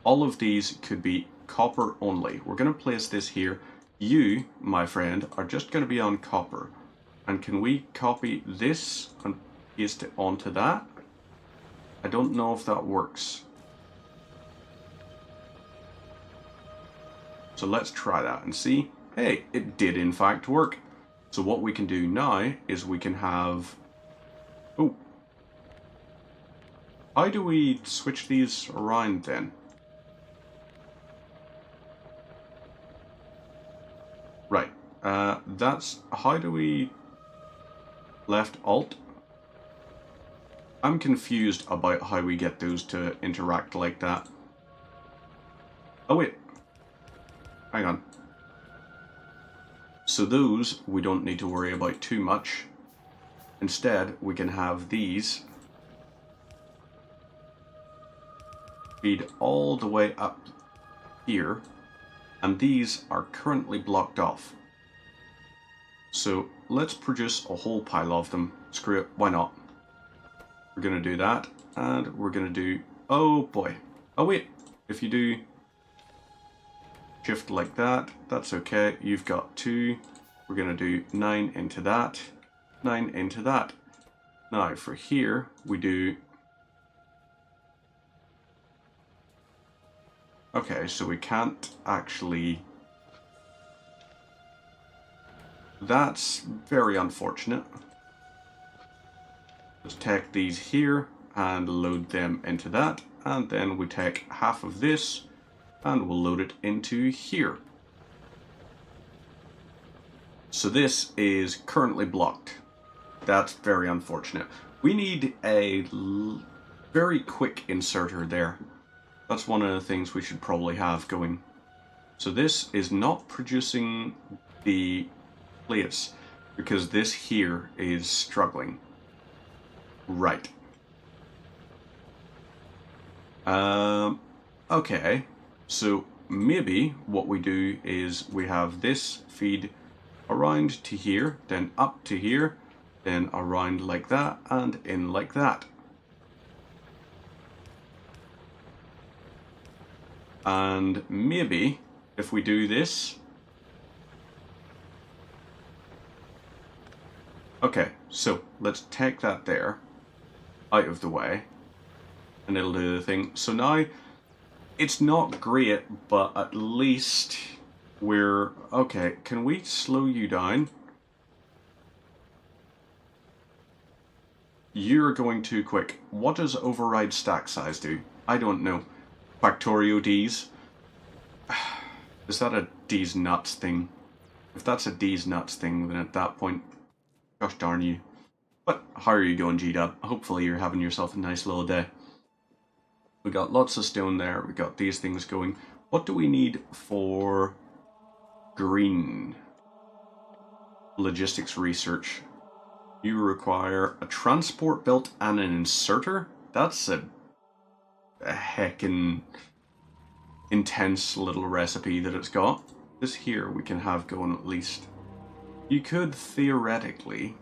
all of these could be copper only. We're going to place this here. You, my friend, are just going to be on copper. And can we copy this and paste it onto that? I don't know if that works. So let's try that and see. Hey, it did in fact work. So what we can do now is we can have... Oh. How do we switch these around then? Right. That's... How do we... Left Alt? I'm confused about how we get those to interact like that. Oh wait. Hang on. So those we don't need to worry about too much. Instead, we can have these feed all the way up here, and these are currently blocked off. So let's produce a whole pile of them. Screw it, why not? We're gonna do that, and we're gonna do... Oh boy. Oh wait, if you do shift like that, that's okay. You've got 2. We're gonna do 9 into that, 9 into that. Now for here, we do... Okay, so we can't actually... That's very unfortunate. Let's take these here and load them into that, and then we take half of this and we'll load it into here. So this is currently blocked. That's very unfortunate. We need a very quick inserter there. That's one of the things we should probably have going. So this is not producing the plates because this here is struggling. Right. Okay. So maybe what we do is we have this feed around to here, then up to here, then around like that, and in like that. And maybe if we do this... Okay, so let's take that there, out of the way, and it'll do the thing. So now, it's not great, but at least we're... Okay, can we slow you down? You're going too quick. What does override stack size do? I don't know. Factorio D's? Is that a D's nuts thing? If that's a D's nuts thing, then at that point, gosh darn you. But how are you going, G-Dub? Hopefully you're having yourself a nice little day. We got lots of stone there, we got these things going. What do we need for green? Logistics research. You require a transport belt and an inserter? That's a heckin' intense little recipe that it's got. This here we can have going at least. You could theoretically...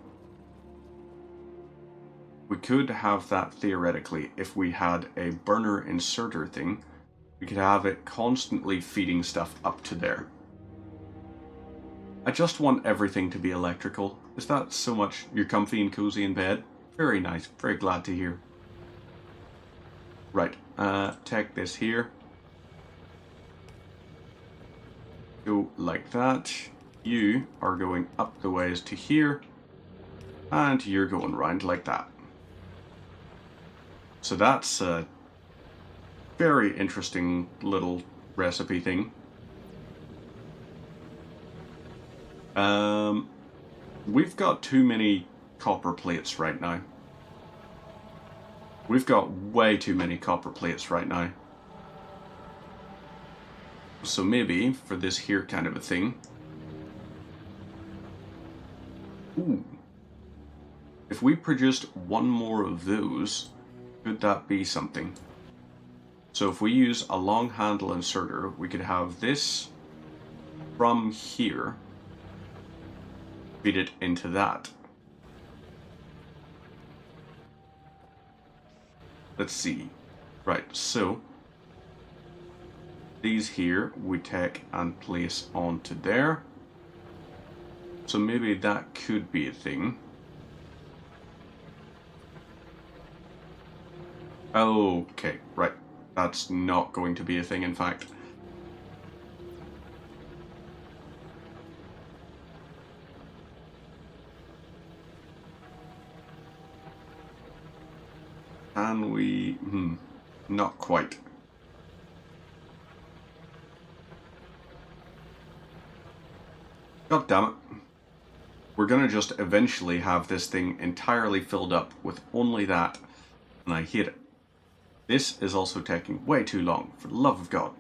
We could have that theoretically if we had a burner inserter thing. We could have it constantly feeding stuff up to there. I just want everything to be electrical. Is that so much? You're comfy and cozy in bed? Very nice. Very glad to hear. Right. Take this here. Go like that. You are going up the ways to here. And you're going round like that. So that's a very interesting little recipe thing. We've got too many copper plates right now. We've got way too many copper plates right now. So maybe for this here kind of a thing. Ooh. If we produced one more of those, could that be something? So if we use a long handle inserter, we could have this from here, feed it into that. Let's see. Right, so these here we take and place onto there. So maybe that could be a thing. Okay, right. That's not going to be a thing, in fact. Can we... not quite. God damn it. We're gonna just eventually have this thing entirely filled up with only that, and I hate it. This is also taking way too long, for the love of God.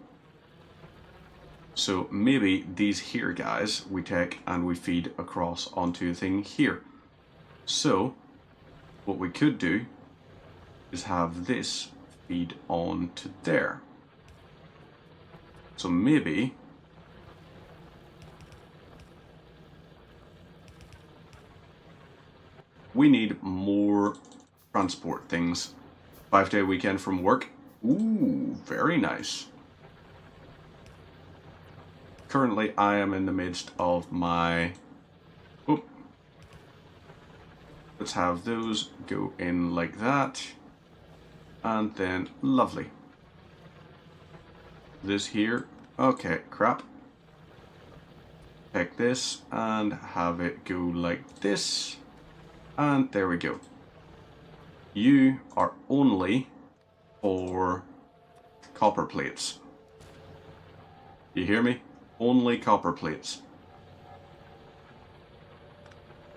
So maybe these here guys we take and we feed across onto a thing here. So what we could do is have this feed on to there. So maybe we need more transport things. 5-day weekend from work. Ooh, very nice. Currently, I am in the midst of my... Oh. Let's have those go in like that. And then, lovely. This here. Okay, crap. Take this and have it go like this. And there we go. You are only for copper plates. You hear me? Only copper plates.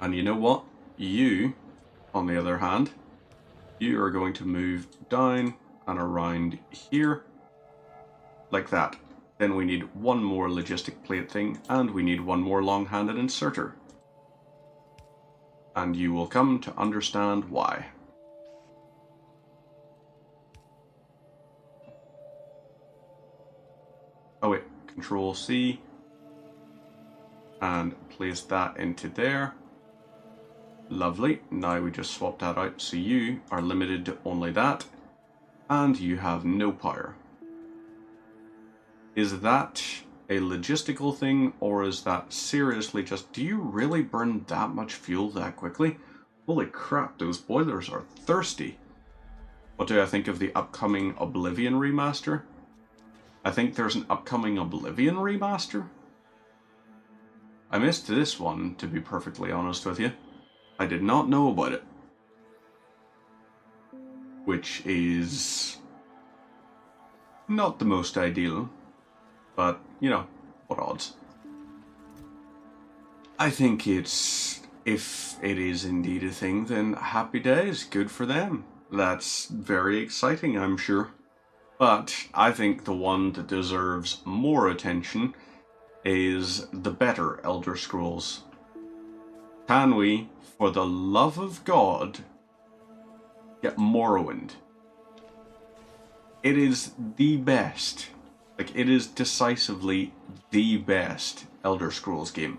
And you know what? You, on the other hand, you are going to move down and around here, like that. Then we need one more logistic plate thing, and we need one more long-handed inserter. And you will come to understand why. Oh wait, Control C, and place that into there. Lovely, now we just swap that out, so you are limited to only that, and you have no power. Is that a logistical thing, or is that seriously just, do you really burn that much fuel that quickly? Holy crap, those boilers are thirsty. What do I think of the upcoming Oblivion remaster? I think there's an upcoming Oblivion remaster? I missed this one, to be perfectly honest with you. I did not know about it. Which is not the most ideal, but, you know, what odds. I think it's, if it is indeed a thing, then happy days, good for them. That's very exciting, I'm sure. But I think the one that deserves more attention is the better Elder Scrolls. Can we, for the love of God, get Morrowind? It is the best. Like, it is decisively the best Elder Scrolls game.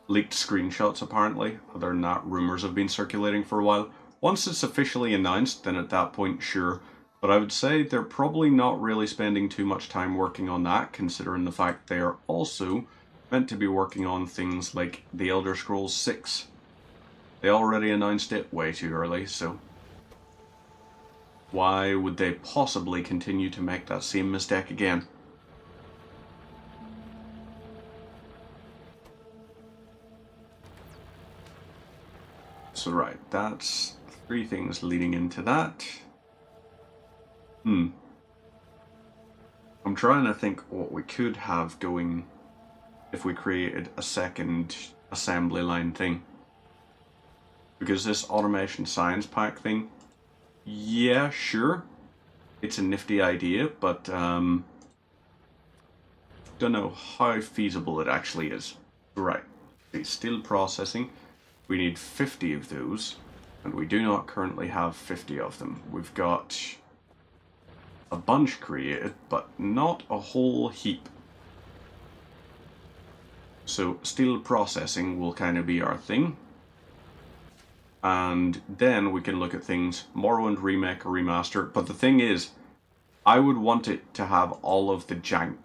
Leaked screenshots, apparently. Other than that, rumors have been circulating for a while. Once it's officially announced, then at that point, sure. But I would say they're probably not really spending too much time working on that, considering the fact they are also meant to be working on things like The Elder Scrolls 6. They already announced it way too early, so why would they possibly continue to make that same mistake again? So right, that's 3 things leading into that. I'm trying to think what we could have going if we created a second assembly line thing. Because this automation science pack thing, yeah, sure, it's a nifty idea, but don't know how feasible it actually is. Right, it's still processing. We need 50 of those, and we do not currently have 50 of them. We've got a bunch created, but not a whole heap. So still processing will kind of be our thing. And then we can look at things, Morrowind Remake or Remaster. But the thing is, I would want it to have all of the jank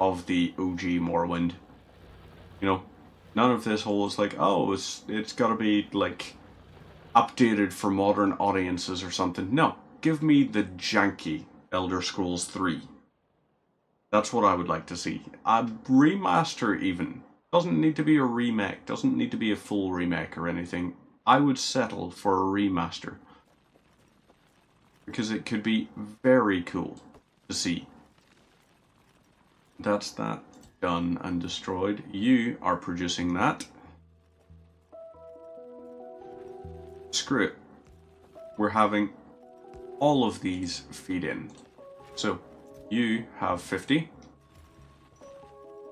of the OG Morrowind. You know, none of this whole is like, oh, it's gotta be like updated for modern audiences or something. No, give me the janky Elder Scrolls 3. That's what I would like to see. A remaster even. Doesn't need to be a remake, doesn't need to be a full remake or anything. I would settle for a remaster. because it could be very cool to see. That's that done and destroyed. You are producing that. Screw it. We're having all of these feed in. So you have 50.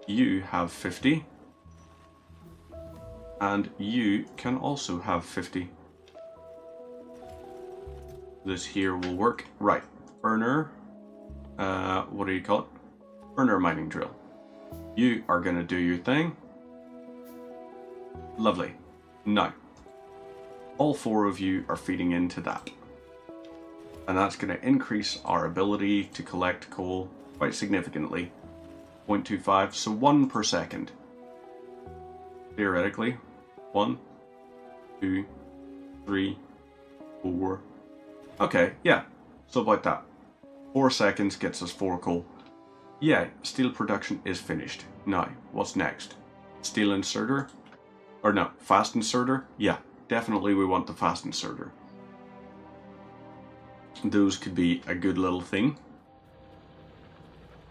You have 50. And you can also have 50. This here will work. Right. Burner. What do you call it? Burner mining drill. You are going to do your thing. Lovely. Now, all four of you are feeding into that. And that's going to increase our ability to collect coal quite significantly. 0.25, so 1 per second. Theoretically, 1, 2, 3, 4. Okay, yeah, so like that. 4 seconds gets us 4 coal. Yeah, steel production is finished. Now, what's next? Steel inserter? Or no, fast inserter? Yeah, definitely we want the fast inserter. Those could be a good little thing.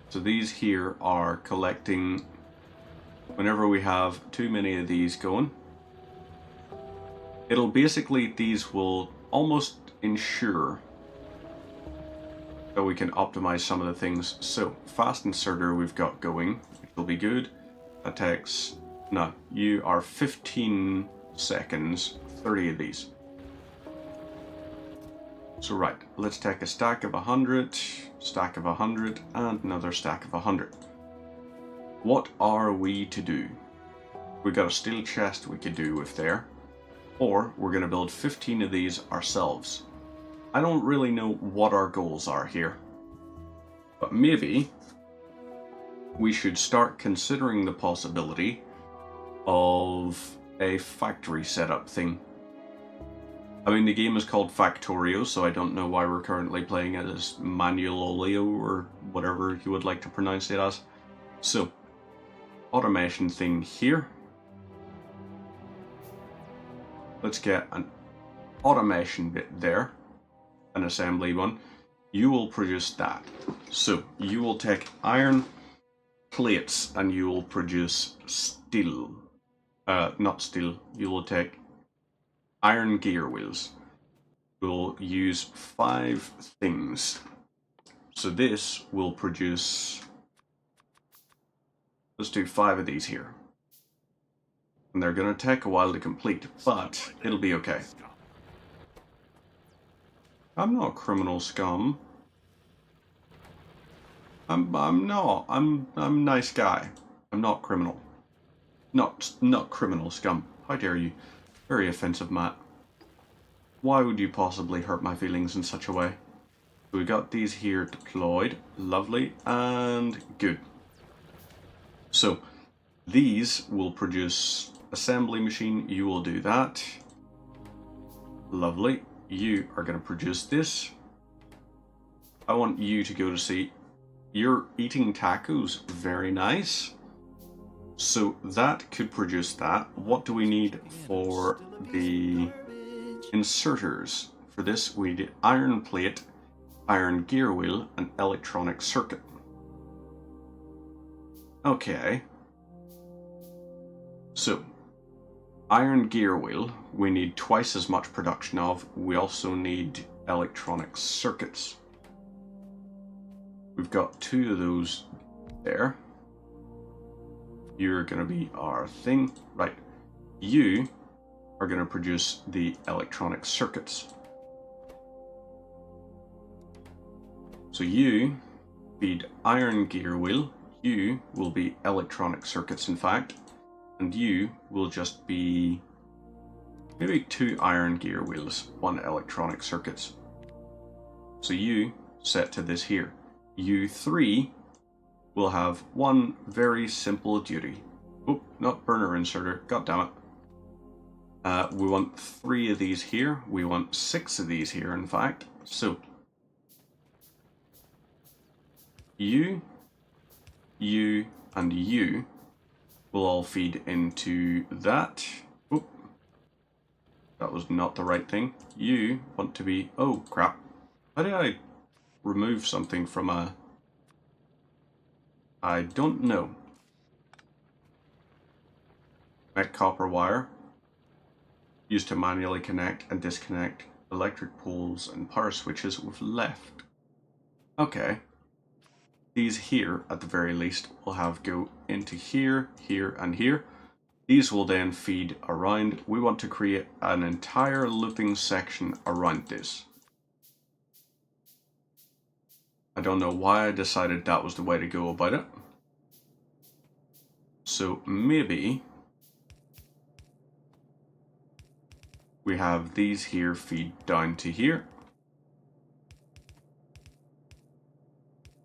So these here are collecting whenever we have too many of these going. It'll basically, these will almost ensure that we can optimize some of the things. So fast inserter we've got going, which will be good. That takes, no, you are 15 seconds, 30 of these. So right, let's take a stack of 100, stack of 100, and another stack of 100. What are we to do? We've got a steel chest we could do with there, or we're going to build 15 of these ourselves. I don't really know what our goals are here, but maybe we should start considering the possibility of a factory setup thing. I mean, the game is called Factorio, so I don't know why we're currently playing it as Manualolio or whatever you would like to pronounce it as. So, automation thing here. Let's get an automation bit there, an assembly one. You will produce that. So, you will take iron plates and you will produce steel. Not steel, you will take iron gear wheels. We'll use 5 things. So this will produce, let's do 5 of these here. And they're going to take a while to complete, but it'll be okay. I'm not criminal scum. I'm not. I'm a nice guy. I'm not criminal. Not criminal scum. How dare you? Very offensive, Matt. Why would you possibly hurt my feelings in such a way? We got these here deployed. Lovely and good. So, these will produce assembly machine. You will do that. Lovely. You are going to produce this. I want you to go to see. You're eating tacos. Very nice. So that could produce that. What do we need for the inserters? For this we need iron plate, iron gear wheel, and electronic circuit. Okay. So, iron gear wheel, we need twice as much production of. We also need electronic circuits. We've got 2 of those there. You're going to be our thing. Right. You are going to produce the electronic circuits. So you feed iron gear wheel. You will be electronic circuits, in fact. And you will just be maybe 2 iron gear wheels, 1 electronic circuits. So you set to this here. You 3 will have 1 very simple duty. Oh, not burner inserter. God damn it. We want 3 of these here. We want 6 of these here, in fact. So, you, and you will all feed into that. Oh, that was not the right thing. You want to be... Oh, crap. How did I remove something from a... I don't know. Connect copper wire. Used to manually connect and disconnect electric poles and power switches with left. Okay. These here, at the very least, will have go into here, here, and here. These will then feed around. We want to create an entire looping section around this. I don't know why I decided that was the way to go about it. So maybe we have these here feed down to here.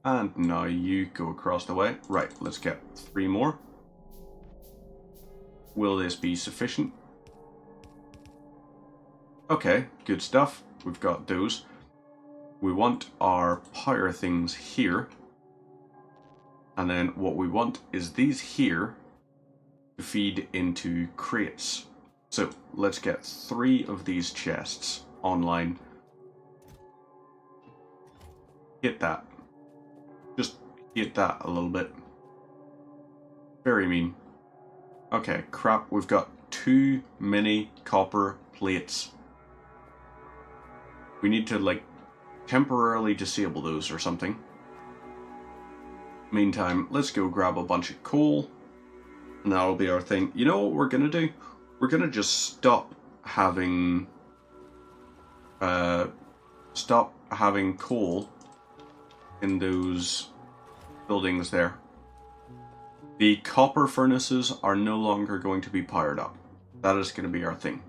And now you go across the way. Right, let's get 3 more. Will this be sufficient? Okay, good stuff. We've got those. We want our power things here. And then what we want is these here to feed into crates. So let's get 3 of these chests online. Hit that. Just hit that a little bit. Very mean. Okay, crap, we've got too many copper plates. We need to, like, temporarily disable those or something. Meantime, let's go grab a bunch of coal. And that'll be our thing. You know what we're gonna do? We're gonna just stop having coal in those buildings there. The copper furnaces are no longer going to be powered up. That is going to be our thing.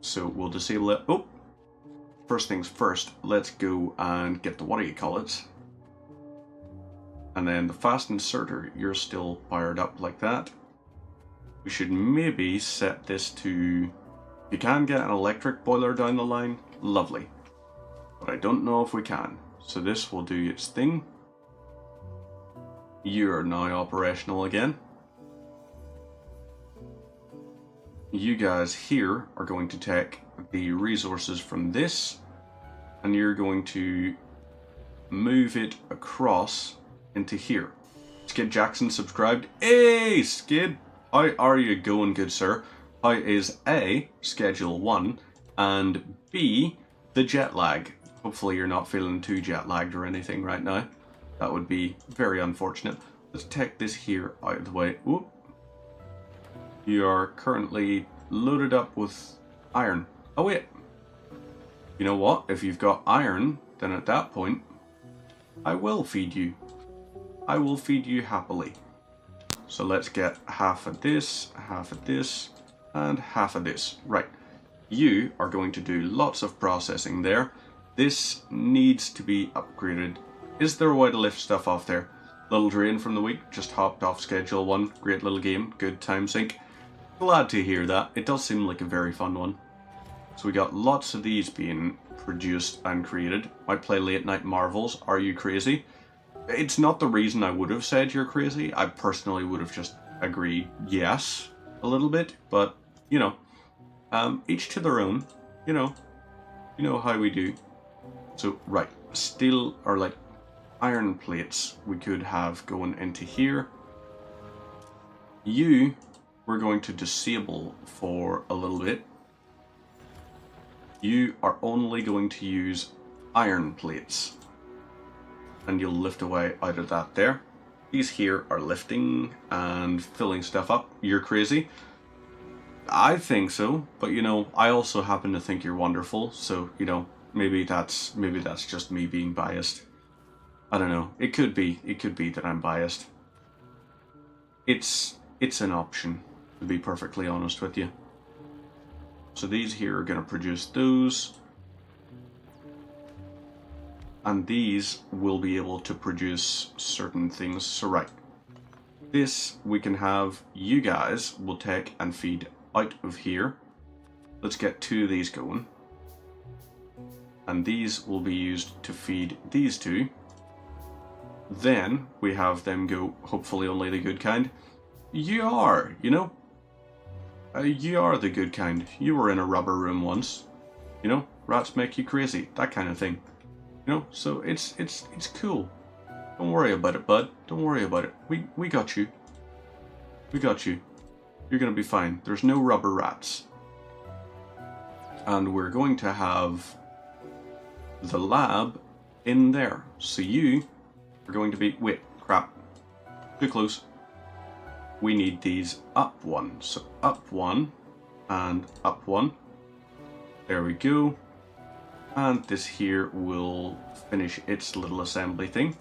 So we'll disable it. Oh! First things first, let's go and get the what-do-you-call-it. And then the fast inserter, you're still powered up like that. We should maybe set this to... If you can get an electric boiler down the line, lovely. But I don't know if we can. So this will do its thing. You're now operational again. You guys here are going to take the resources from this and you're going to move it across into here. Skid Jackson subscribed. Hey Skid! How are you going, good sir? How is A, Schedule 1, and B, the jet lag? Hopefully you're not feeling too jet lagged or anything right now. That would be very unfortunate. Let's take this here out of the way. Whoop. You are currently loaded up with iron. Oh wait. You know what? If you've got iron, then at that point, I will feed you. I will feed you happily. So let's get half of this, and half of this. Right. You are going to do lots of processing there. This needs to be upgraded. Is there a way to lift stuff off there? Little drain from the week, just hopped off Schedule 1. Great little game, good time sink. Glad to hear that. It does seem like a very fun one. So we got lots of these being produced and created. Might play Late Night Marvels. Are you crazy? It's not the reason I would have said you're crazy. I personally would have just agreed yes a little bit. But, you know, each to their own. You know how we do. So, right. Steel, or like iron plates we could have going into here. You, we're going to disable for a little bit. You are only going to use iron plates. And you'll lift away out of that there. These here are lifting and filling stuff up. You're crazy. I think so, but you know, I also happen to think you're wonderful, so you know, maybe that's just me being biased. I don't know. It could be that I'm biased. It's an option, to be perfectly honest with you. So these here are going to produce those. And these will be able to produce certain things. So right. This we can have, you guys will take and feed out of here. Let's get 2 of these going. And these will be used to feed these 2. Then we have them go, hopefully only the good kind. You are, you know. You are the good kind. You were in a rubber room once. You know, rats make you crazy, that kind of thing. You know, so it's cool. Don't worry about it, bud. Don't worry about it. We got you. We got you. You're gonna be fine. There's no rubber rats. And we're going to have the lab in there. So you are going to be... Wait, crap. Too close. We need these up one. So up one and up one. There we go. And this here will finish its little assembly thing.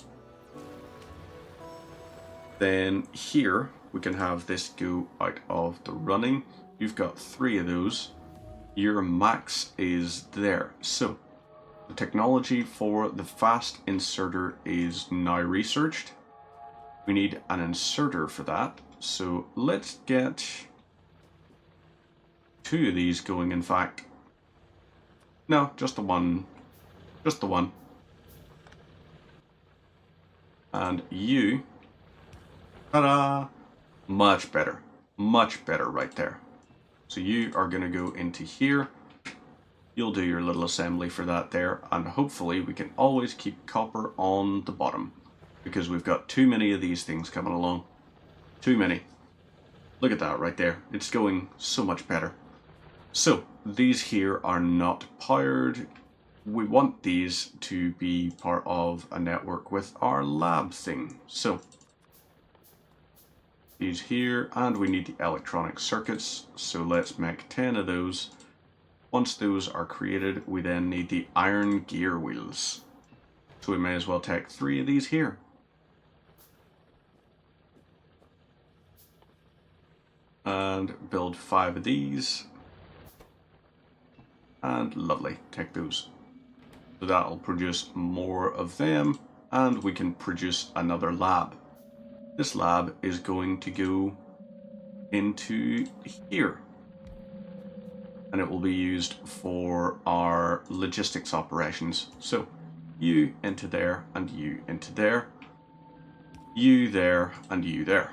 Then here we can have this go out of the running. You've got 3 of those. Your max is there. So the technology for the fast inserter is now researched. We need an inserter for that. So let's get 2 of these going, in fact. No, just the one. Just the one. And you. Ta-da! Much better. Much better right there. So you are going to go into here. You'll do your little assembly for that there. And hopefully we can always keep copper on the bottom. Because we've got too many of these things coming along. Too many. Look at that right there. It's going so much better. So, these here are not powered. We want these to be part of a network with our lab thing. So, these here, and we need the electronic circuits. So let's make 10 of those. Once those are created, we then need the iron gear wheels. So we may as well take 3 of these here. And build 5 of these. And lovely, take those. So that'll produce more of them, and we can produce another lab. This lab is going to go into here. And it will be used for our logistics operations. So you into there, and you into there. You there, and you there.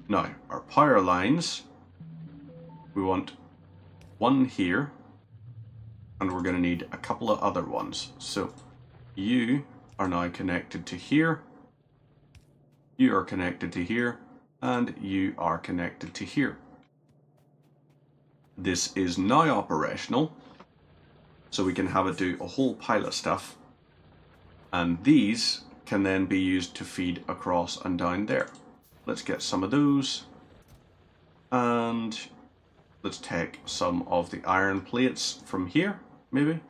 Now, our power lines, we want 1 here, and we're going to need a couple of other ones. So you are now connected to here, you are connected to here, and you are connected to here. This is now operational, so we can have it do a whole pile of stuff, and these can then be used to feed across and down there. Let's get some of those, and let's take some of the iron plates from here, maybe.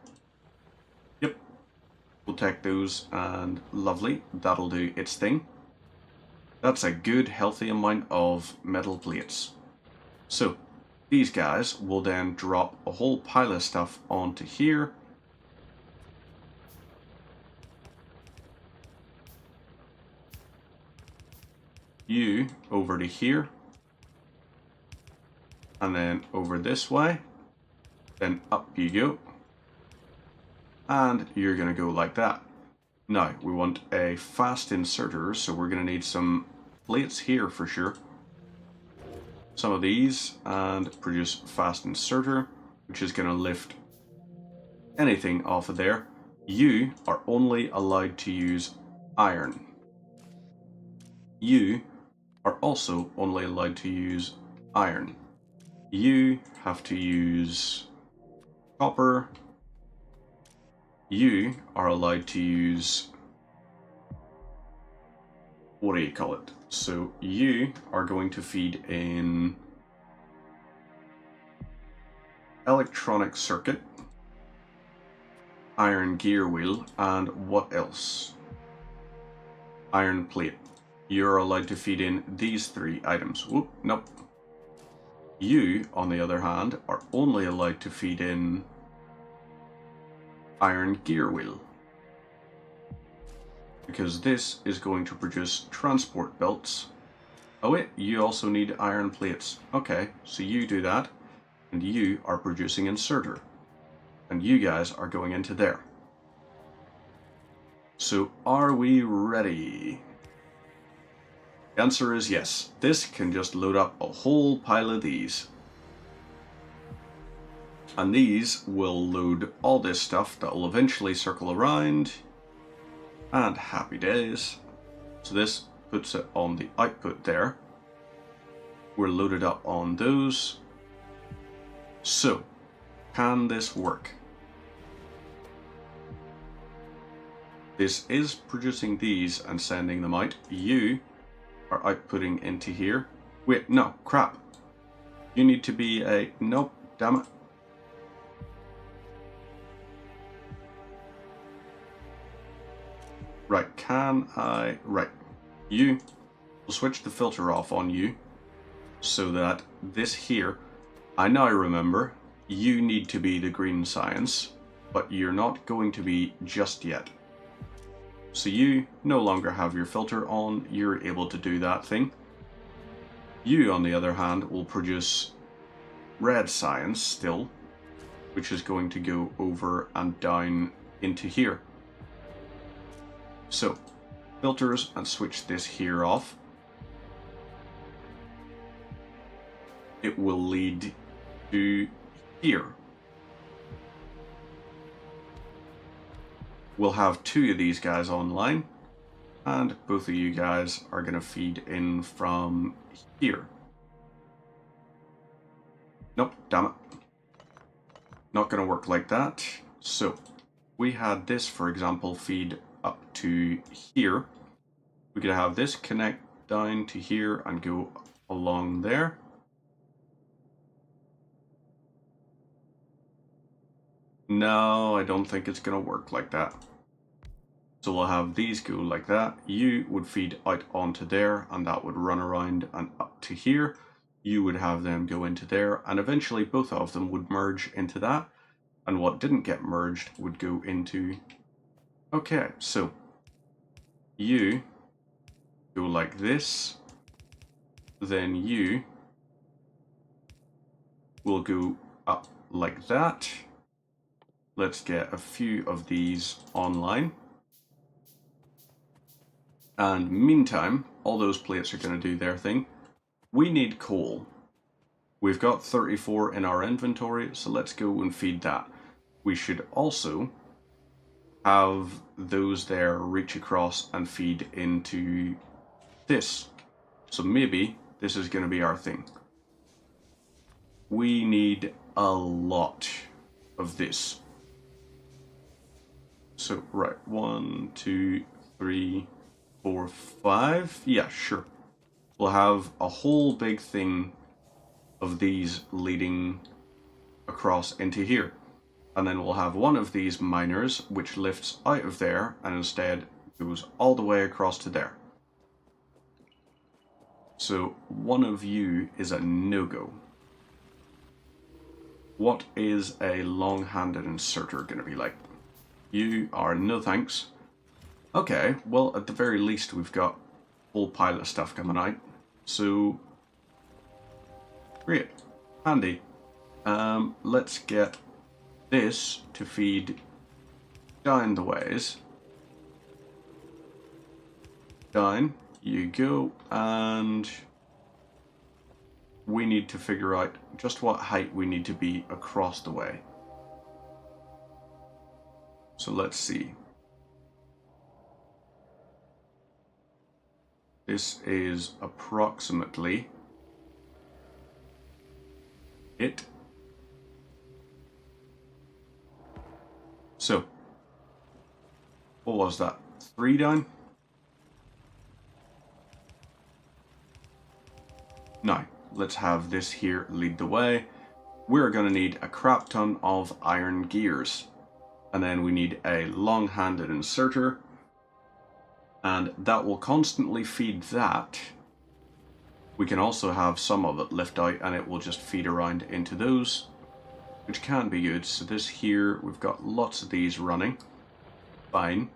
Yep, we'll take those, and lovely, that'll do its thing. That's a good healthy amount of metal plates. So these guys will then drop a whole pile of stuff onto here. You over to here. And then over this way. Then up you go. And you're going to go like that. Now, we want a fast inserter, so we're going to need some plates here for sure. Some of these, and produce fast inserter, which is going to lift anything off of there. You are only allowed to use iron. You are also only allowed to use iron. You have to use copper. You are allowed to use, what do you call it? So you are going to feed in electronic circuit, iron gear wheel, and what else? Iron plate. You're allowed to feed in these 3 items. Whoop, nope. You, on the other hand, are only allowed to feed in iron gear wheel. Because this is going to produce transport belts. Oh wait, you also need iron plates. Okay, so you do that, and you are producing inserter. And you guys are going into there. So are we ready? The answer is yes. This can just load up a whole pile of these. And these will load all this stuff that will eventually circle around. And happy days. So this puts it on the output there. We're loaded up on those. So, can this work? This is producing these and sending them out. You are outputting into here. Wait, no, crap. You need to be a... Nope, damn it. Right, can I... Right. You... We'll switch the filter off on you. So that this here... I now remember, you need to be the green science. But you're not going to be just yet. So you no longer have your filter on. You're able to do that thing. You, on the other hand, will produce red science still, which is going to go over and down into here. So, filters and switch this here off. It will lead to here. We'll have two of these guys online, and both of you guys are going to feed in from here. Nope, damn it. Not going to work like that. So, we had this, for example, feed up to here. We could have this connect down to here and go along there. No, I don't think it's going to work like that. So we'll have these go like that. You would feed out onto there, and that would run around and up to here. You would have them go into there, and eventually both of them would merge into that. And what didn't get merged would go into... Okay, so you go like this. Then you will go up like that. Let's get a few of these online. And meantime, all those plates are going to do their thing. We need coal. We've got 34 in our inventory, so let's go and feed that. We should also have those there reach across and feed into this. So maybe this is going to be our thing. We need a lot of this. So, right, 1, 2, 3, 4, 5. Yeah, sure. We'll have a whole big thing of these leading across into here. And then we'll have one of these miners which lifts out of there and instead goes all the way across to there. So one of you is a no-go. What is a long-handed inserter going to be like? You are no thanks. Okay, well at the very least we've got a whole pile of stuff coming out. So, great, handy. Let's get this to feed down the ways. Down you go, and we need to figure out just what height we need to be across the way. So let's see. This is approximately it. So, what was that? 3 down? Now, let's have this here lead the way. We're going to need a crap ton of iron gears. And then we need a long-handed inserter. And that will constantly feed that. We can also have some of it lift out and it will just feed around into those, which can be good. So this here, we've got lots of these running. Fine.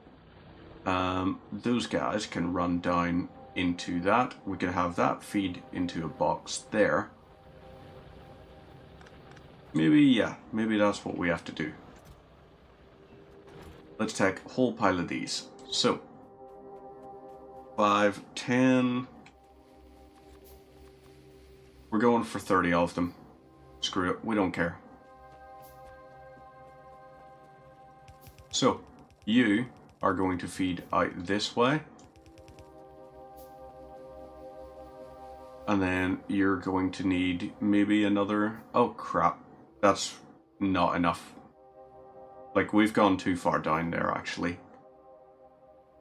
Those guys can run down into that. We can have that feed into a box there. Maybe, yeah, maybe that's what we have to do. Let's take a whole pile of these. So, 5, 10. We're going for 30 of them. Screw it, we don't care. So, you are going to feed out this way. And then you're going to need maybe another... Oh crap, that's not enough. Like, we've gone too far down there actually,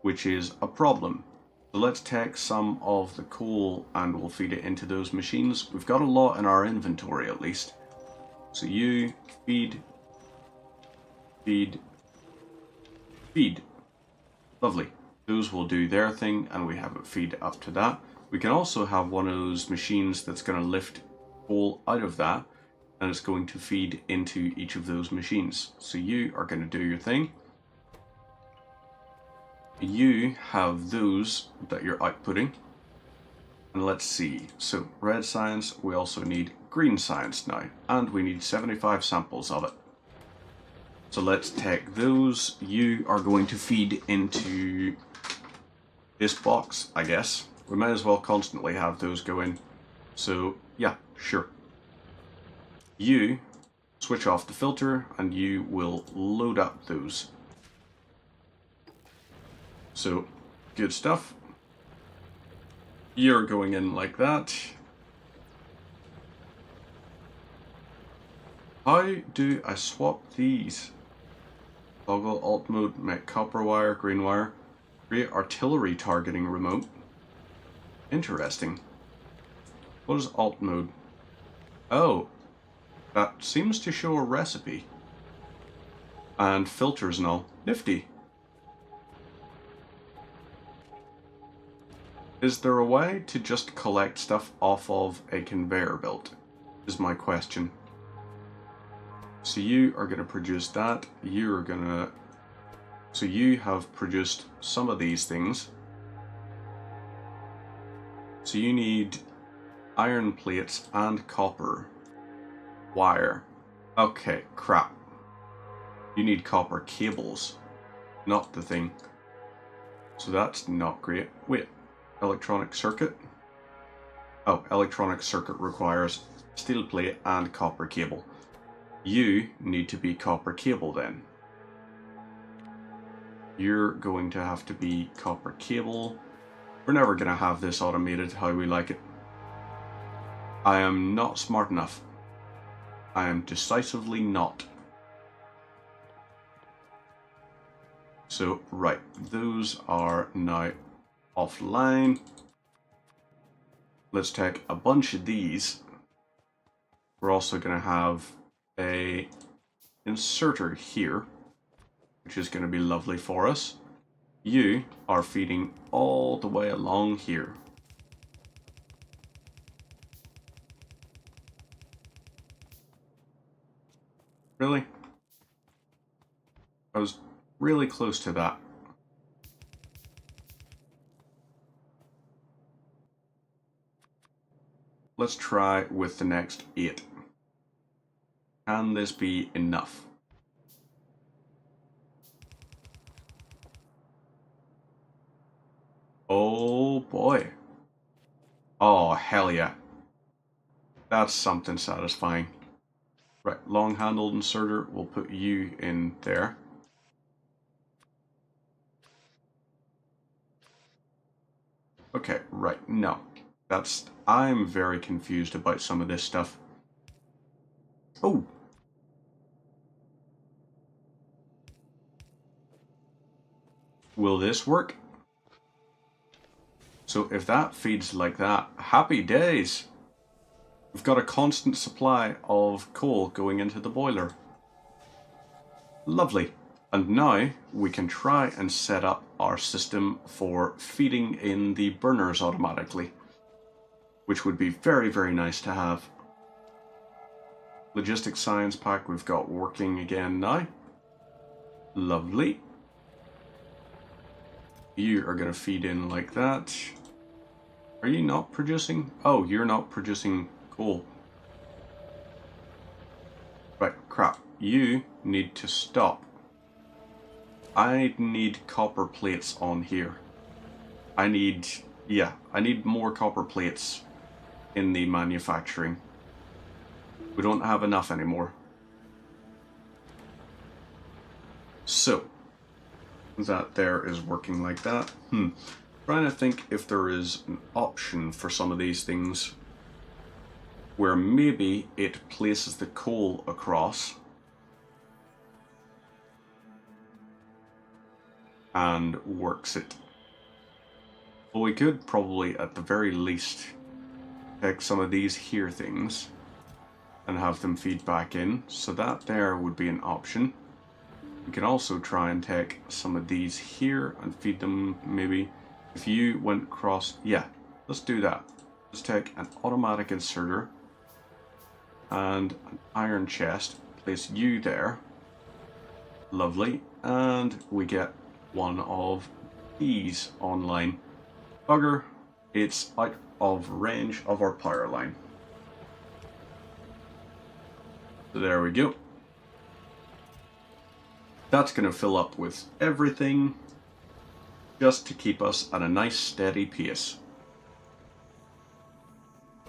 which is a problem. So let's take some of the coal and we'll feed it into those machines. We've got a lot in our inventory at least. So you feed, feed, feed. Lovely. Those will do their thing and we have it feed up to that. We can also have one of those machines that's going to lift coal out of that and it's going to feed into each of those machines. So you are going to do your thing. You have those that you're outputting. And let's see. So red science, we also need green science now. And we need 75 samples of it. So let's take those. You are going to feed into this box, I guess. We might as well constantly have those go in. So yeah, sure. You switch off the filter and you will load up those. So, good stuff. You're going in like that. How do I swap these? Toggle alt mode, make copper wire, green wire. Create artillery targeting remote. Interesting. What is alt mode? Oh, that seems to show a recipe. And filters and all. Nifty. Is there a way to just collect stuff off of a conveyor belt? Is my question. So you are going to produce that. You're going to... So you have produced some of these things. So you need iron plates and copper wire. Okay, crap. You need copper cables, not the thing. So that's not great. Wait. Electronic circuit. Oh, electronic circuit requires steel plate and copper cable. You need to be copper cable then. You're going to have to be copper cable. We're never going to have this automated how we like it. I am not smart enough. I am decisively not. So, right, those are now offline. Let's take a bunch of these. We're also going to have a inserter here, which is going to be lovely for us. You are feeding all the way along here. Really? I was really close to that. Let's try with the next 8. Can this be enough? Oh boy. Oh, hell yeah. That's something satisfying. Right, long-handled inserter, we'll put you in there. Okay, right, no. I'm very confused about some of this stuff. Oh! Will this work? So if that feeds like that, happy days! We've got a constant supply of coal going into the boiler. Lovely. And now we can try and set up our system for feeding in the burners automatically, which would be very, very nice to have. Logistics Science Pack we've got working again now. Lovely. You are going to feed in like that. Are you not producing? Oh, you're not producing coal. Right, crap. You need to stop. I need copper plates on here. I need more copper plates in the manufacturing. We don't have enough anymore. So, That there is working like that. Trying to think if there is an option for some of these things where maybe it places the coal across and works it. Well, we could probably at the very least take some of these here things and have them feed back in, so that there would be an option. We can also try and take some of these here and feed them maybe. If you went across, yeah, let's do that. Let's take an automatic inserter and an iron chest, place you there. Lovely, and we get one of these online. Bugger, it's out of range of our power line. So there we go. That's going to fill up with everything just to keep us at a nice steady pace.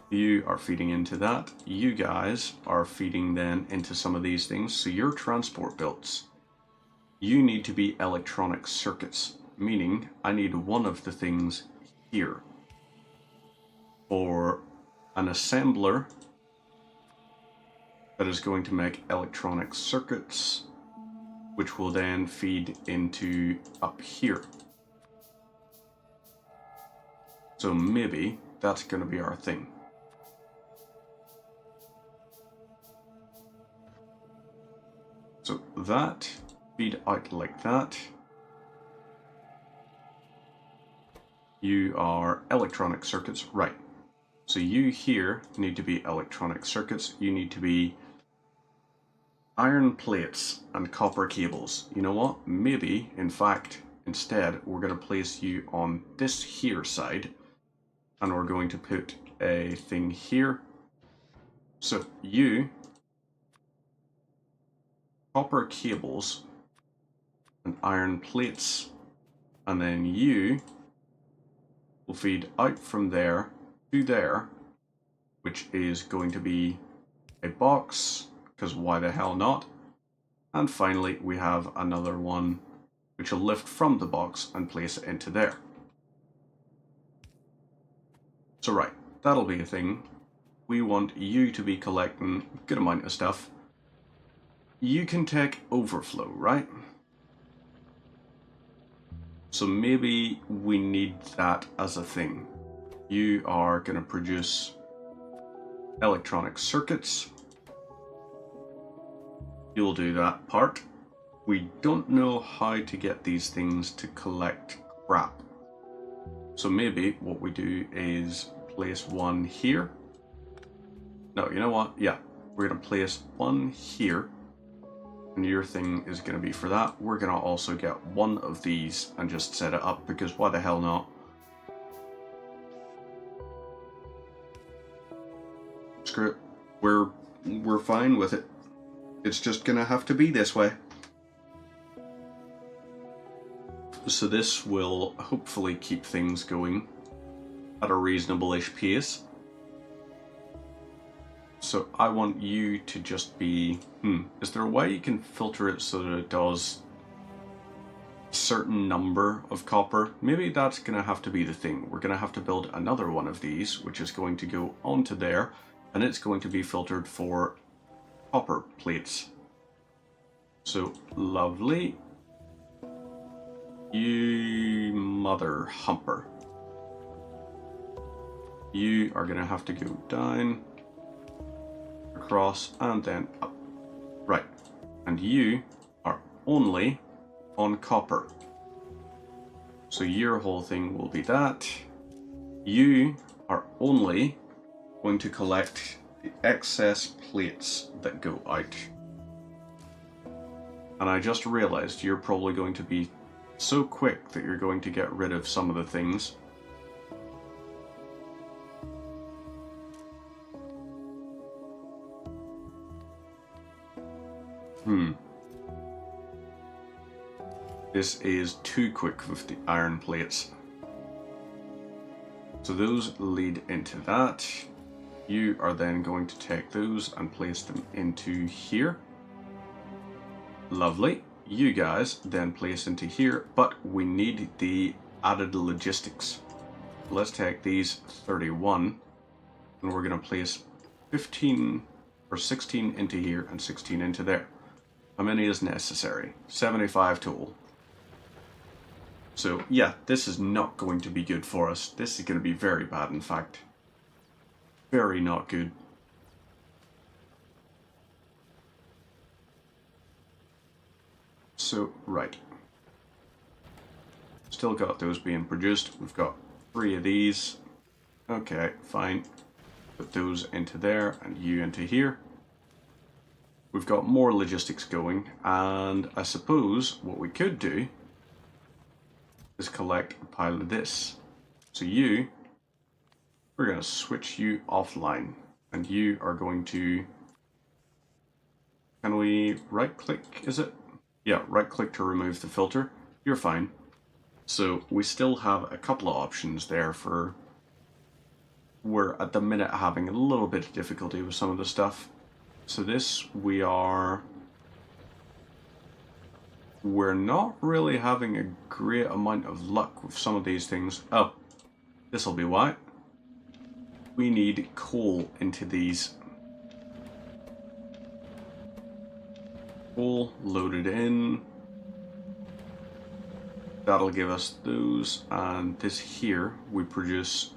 You are feeding into that. You guys are feeding then into some of these things. So your transport belts, you need to be electronic circuits, meaning I need one of the things here for an assembler that is going to make electronic circuits, which will then feed into up here. So maybe that's going to be our thing. So that, feed out like that. You are electronic circuits, right. So you here need to be electronic circuits. You need to be iron plates and copper cables. You know what? Maybe, in fact, instead, we're going to place you on this here side, and we're going to put a thing here. So you, copper cables and iron plates, and then you will feed out from there to there, which is going to be a box, because why the hell not? And finally we have another one which will lift from the box and place it into there. So right, that'll be a thing. We want you to be collecting a good amount of stuff. You can take overflow, right? So maybe we need that as a thing. You are going to produce electronic circuits. You'll do that part. We don't know how to get these things to collect crap. So maybe what we do is place one here. No, you know what? Yeah, we're going to place one here. And your thing is going to be for that. We're going to also get one of these and just set it up, because why the hell not? Screw it. We're fine with it. It's just going to have to be this way. So this will hopefully keep things going at a reasonable-ish pace. So I want you to just be, is there a way you can filter it so that it does a certain number of copper? Maybe that's going to have to be the thing. We're going to have to build another one of these, which is going to go onto there, and it's going to be filtered for copper plates. So lovely. You mother humper. You are going to have to go down, across, and then up. Right. And you are only on copper. So your whole thing will be that. You are only going to collect the excess plates that go out. And I just realized you're probably going to be so quick that you're going to get rid of some of the things. This is too quick with the iron plates. So those lead into that. You are then going to take those and place them into here. Lovely. you guys then place into here, but we need the added logistics. Let's take these 31 and we're going to place 15 or 16 into here and 16 into there. How many is necessary? 75 total. So yeah, this is not going to be good for us. This is going to be very bad, in fact. Very not good. So, right. Still got those being produced. We've got 3 of these. Okay, fine. Put those into there and you into here. We've got more logistics going, and I suppose what we could do is collect a pile of this. So we're going to switch you offline, and you are going to, can we right click, is it? Yeah, right click to remove the filter. You're fine. So we still have a couple of options there for, we're at the minute having a little bit of difficulty with some of the stuff. So this, we're not really having a great amount of luck with some of these things. Oh, this'll be why. We need coal into these. Coal loaded in. That'll give us those, and this here we produce,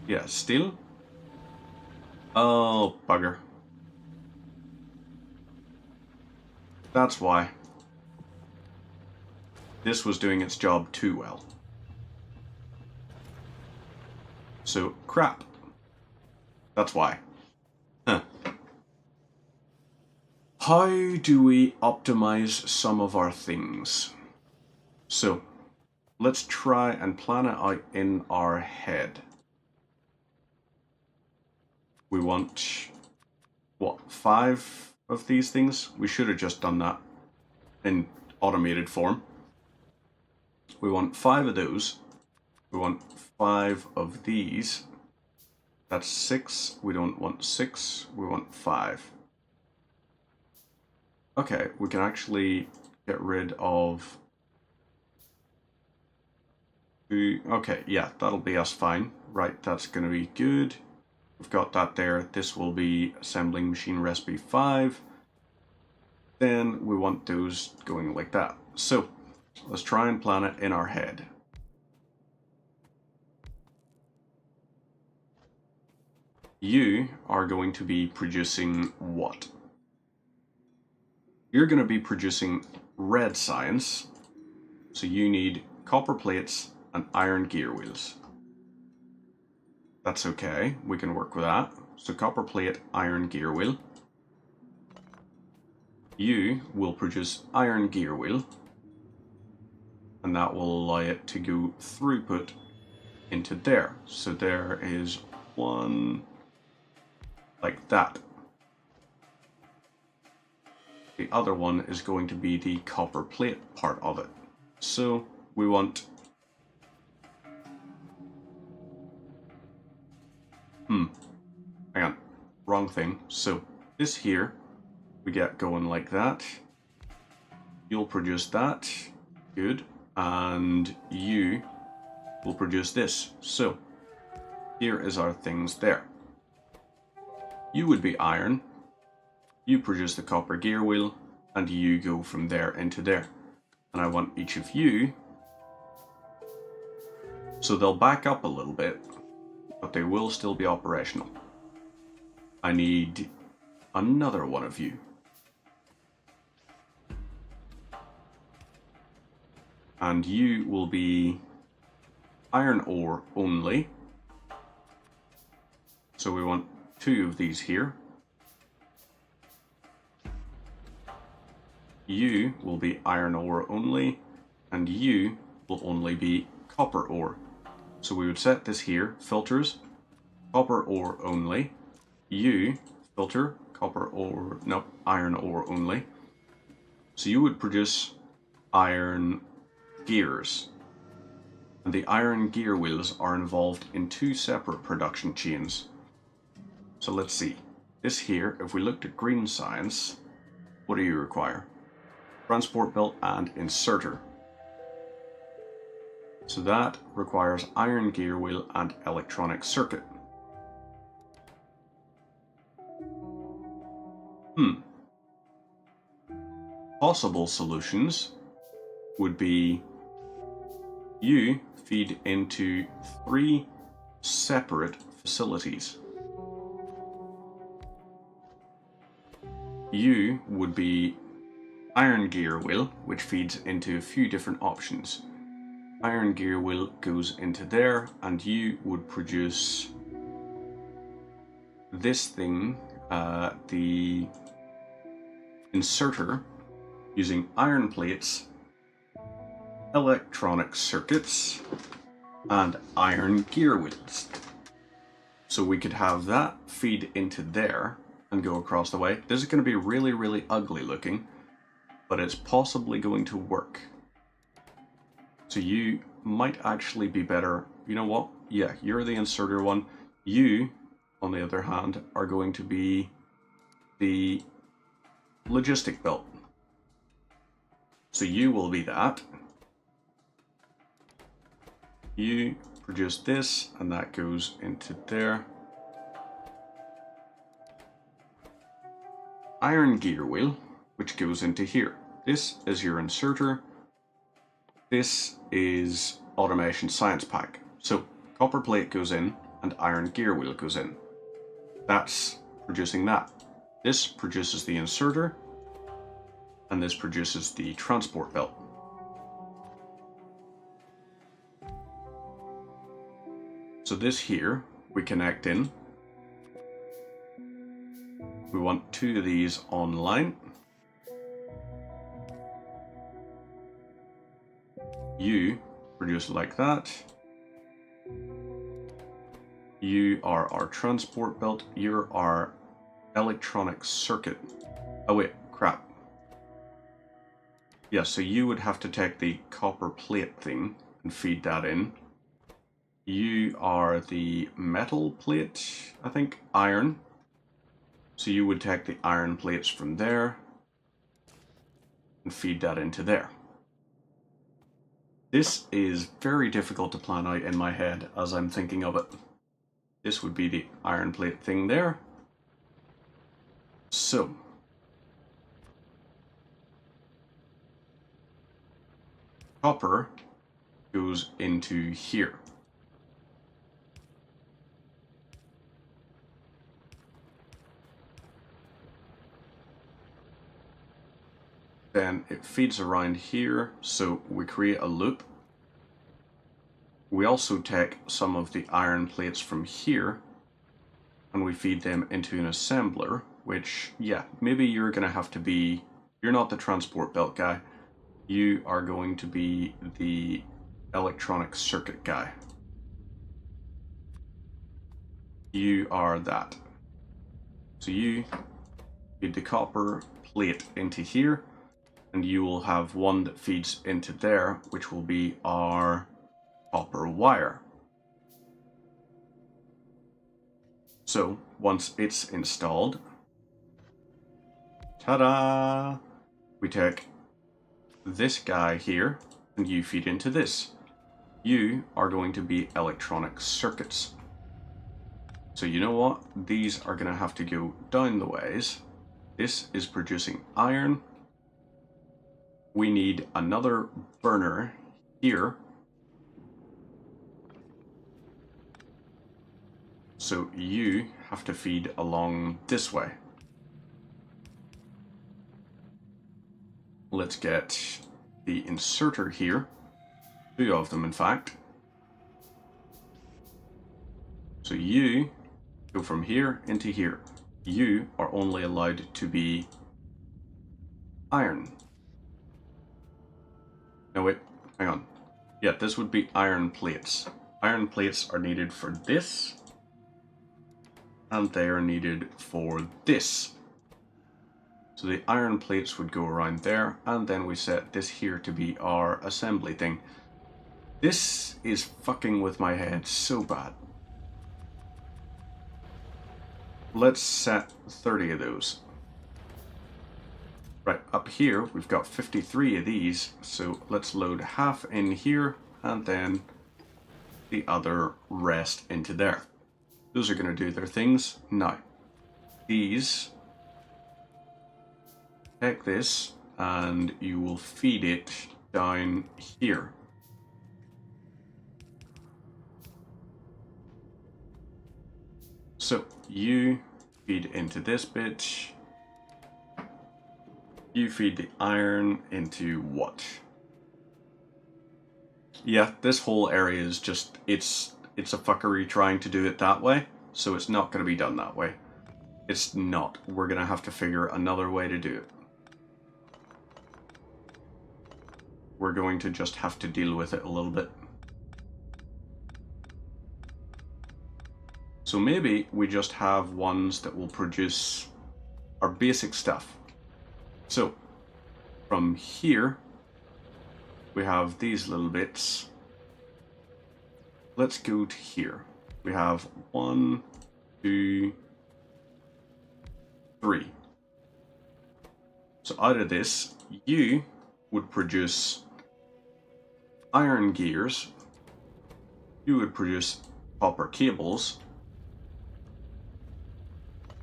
yeah, steel. Oh, bugger. That's why. This was doing its job too well. So, crap. That's why. Huh. How do we optimize some of our things? So, let's try and plan it out in our head. We want, what, 5 of these things? We should have just done that in automated form. We want 5 of those. We want 5 of these. That's 6. We don't want 6. We want 5. Okay, we can actually get rid of... Okay, yeah, that'll be us fine. Right, that's going to be good. We've got that there. This will be assembling machine recipe 5. Then we want those going like that. So, let's try and plan it in our head. You are going to be producing what? You're going to be producing red science. So you need copper plates and iron gear wheels. That's okay, we can work with that. So copper plate, iron gear wheel. You will produce iron gear wheel, and that will allow it to go throughput into there. So there is one like that. The other one is going to be the copper plate part of it. So we want hang on, wrong thing. So this here, we get going like that. You'll produce that, good, and you will produce this. So here is our things there. You would be iron, you produce the copper gear wheel, and you go from there into there. And I want each of you, so they'll back up a little bit, but they will still be operational. I need another one of you. And you will be iron ore only. So we want 2 of these here. You will be iron ore only, and you will only be copper ore. So we would set this here, filters, copper ore only. You, filter, copper ore, no, iron ore only. So you would produce iron gears. And the iron gear wheels are involved in 2 separate production chains. So let's see. This here, if we looked at green science, what do you require? Transport belt and inserter. So that requires iron gear wheel and electronic circuit. Possible solutions would be you feed into 3 separate facilities. You would be iron gear wheel, which feeds into a few different options. Iron gear wheel goes into there, and you would produce this thing, the inserter, using iron plates, electronic circuits, and iron gear wheels. So we could have that feed into there and go across the way. This is going to be really, really ugly looking, but it's possibly going to work. So you might actually be better. You know what? Yeah, you're the inserter one. You, on the other hand, are going to be the logistic belt. So you will be that. You produce this, and that goes into there. Iron gear wheel, which goes into here. This is your inserter. This is automation science pack. So copper plate goes in and iron gear wheel goes in. That's producing that. This produces the inserter, and this produces the transport belt. So this here we connect in. We want 2 of these online. You produce like that. You are our transport belt. You're our electronic circuit. Oh wait, crap. Yeah, so you would have to take the copper plate thing and feed that in. You are the metal plate, I think, iron. So you would take the iron plates from there and feed that into there. This is very difficult to plan out in my head as I'm thinking of it. This would be the iron plate thing there. So, copper goes into here. Then it feeds around here, so we create a loop. We also take some of the iron plates from here and we feed them into an assembler, which, yeah, maybe you're going to have to be, you're not the transport belt guy, you are going to be the electronic circuit guy. You are that. So you feed the copper plate into here, and you will have one that feeds into there, which will be our copper wire. So once it's installed, ta-da! We take this guy here, and you feed into this. You are going to be electronic circuits. So you know what? These are going to have to go down the ways. This is producing iron. We need another burner here. So you have to feed along this way. Let's get the inserter here. 2 of them, in fact. So you go from here into here. You are only allowed to be iron. No, wait, hang on. Yeah, this would be iron plates. Iron plates are needed for this, and they are needed for this. So the iron plates would go around there, and then we set this here to be our assembly thing. This is fucking with my head so bad. Let's set 30 of those. Right, up here we've got 53 of these, so let's load half in here and then the other rest into there. Those are going to do their things. Now, these, take this and you will feed it down here. So you feed into this bit. You feed the iron into what? Yeah, this whole area is just, it's a fuckery trying to do it that way, so it's not going to be done that way. It's not. We're going to have to figure another way to do it. We're going to just have to deal with it a little bit. So maybe we just have ones that will produce our basic stuff. So, from here, we have these little bits. Let's go to here. We have 1, 2, 3. So out of this, you would produce iron gears. You would produce copper cables.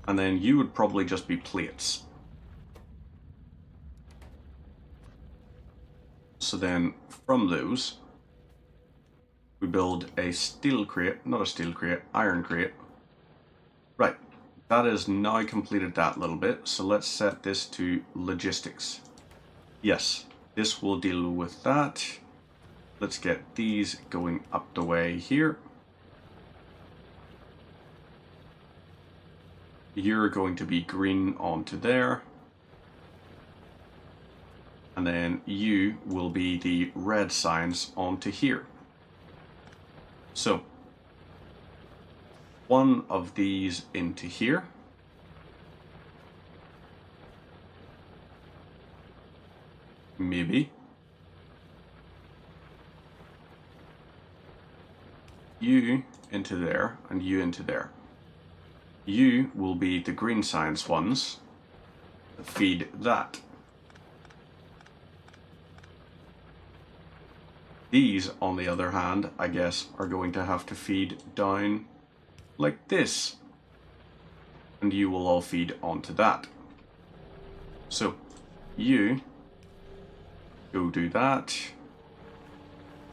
And then you would probably just be plates. So then, from those, we build a steel crate, not a steel crate, iron crate. Right, that has now completed that little bit, so let's set this to logistics. Yes, this will deal with that. Let's get these going up the way here. You're going to be green onto there. And then you will be the red signs onto here. So, one of these into here. Maybe. You into there, and you into there. You will be the green science ones that feed that. These, on the other hand, I guess, are going to have to feed down like this. And you will all feed onto that. So, you go do that.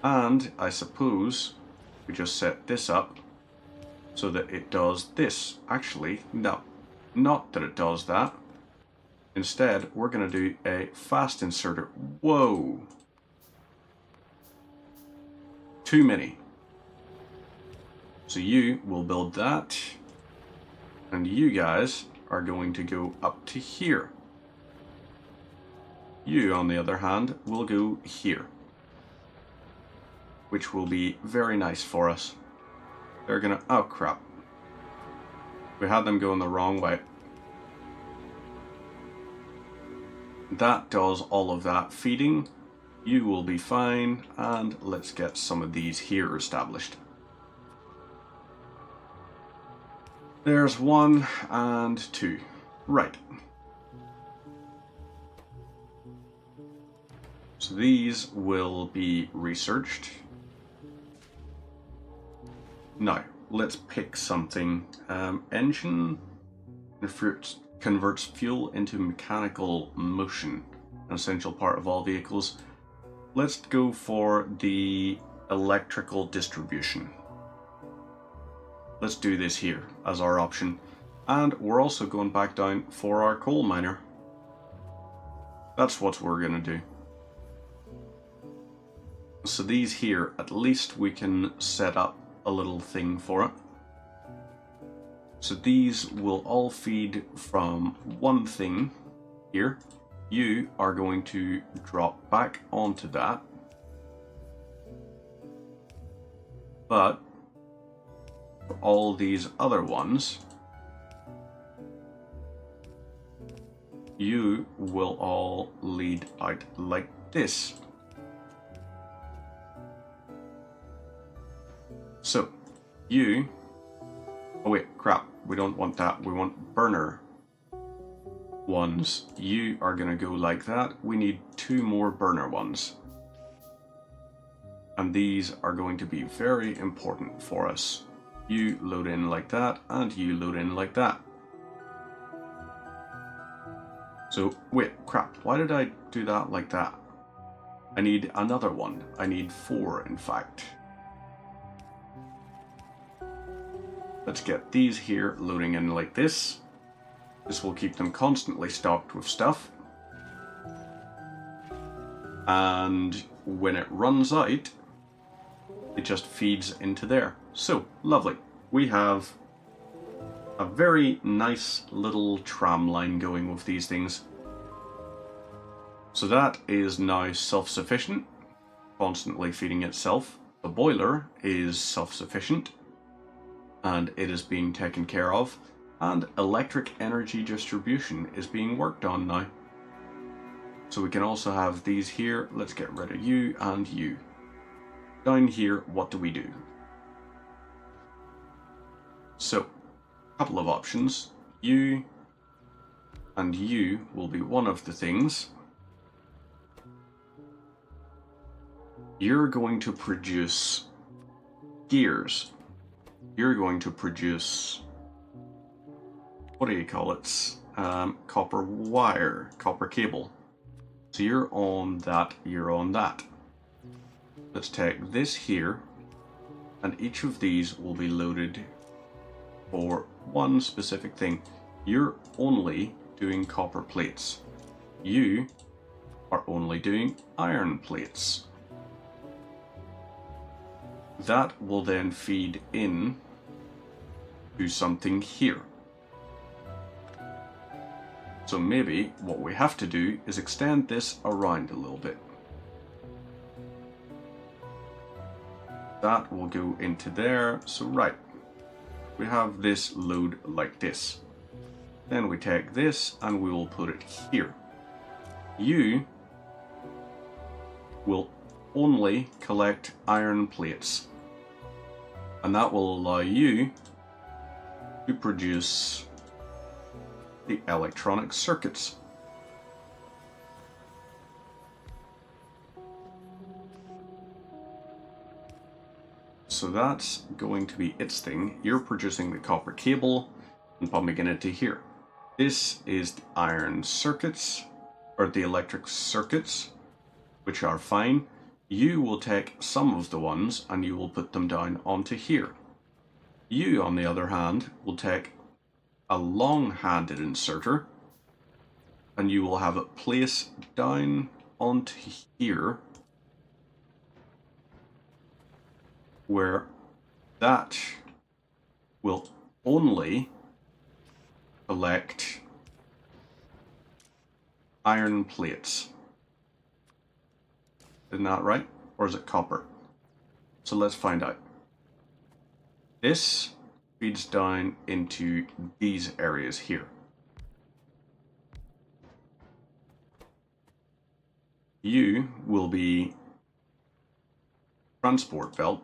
And I suppose we just set this up so that it does this. Actually, no, not that it does that. Instead, we're going to do a fast inserter. Whoa! Too many. So you will build that, and you guys are going to go up to here. You, on the other hand, will go here, which will be very nice for us. They're gonna, oh crap. We had them going the wrong way. That does all of that feeding. You will be fine, and let's get some of these here established. There's 1 and 2. Right. So these will be researched. Now, let's pick something. Engine converts fuel into mechanical motion, an essential part of all vehicles. Let's go for the electrical distribution. Let's do this here as our option. And we're also going back down for our coal miner. That's what we're going to do. So these here, at least we can set up a little thing for it. So these will all feed from one thing here. You are going to drop back onto that. But for all these other ones, you will all lead out like this. So, you... Oh wait, crap. We don't want that. We want burner. ones. You are going to go like that. We need 2 more burner ones. And these are going to be very important for us. You load in like that, and you load in like that. So, wait, crap, why did I do that like that? I need another one. I need 4, in fact. Let's get these here loading in like this. This will keep them constantly stocked with stuff. And when it runs out, it just feeds into there. So, lovely. We have a very nice little tram line going with these things. So that is now self-sufficient, constantly feeding itself. The boiler is self-sufficient, and it is being taken care of. And electric energy distribution is being worked on now. So we can also have these here. Let's get rid of you and you. Down here, what do we do? So, a couple of options. You and you will be one of the things. You're going to produce gears. You're going to produce, what do you call it? Copper wire, copper cable. So you're on that, you're on that. Let's take this here, and each of these will be loaded for one specific thing. You're only doing copper plates. You are only doing iron plates. That will then feed in to something here. So maybe what we have to do is extend this around a little bit. That will go into there. So right, we have this load like this. Then we take this and we will put it here. You will only collect iron plates, and that will allow you to produce the electronic circuits. So that's going to be its thing. You're producing the copper cable and pumping it into here. This is the iron circuits, or the electric circuits, which are fine. You will take some of the ones and you will put them down onto here. You, on the other hand, will take a long-handed inserter and you will have it placed down onto here, where that will only collect iron plates. Isn't that right? Or is it copper? So let's find out. This feeds down into these areas here. You will be transport belt,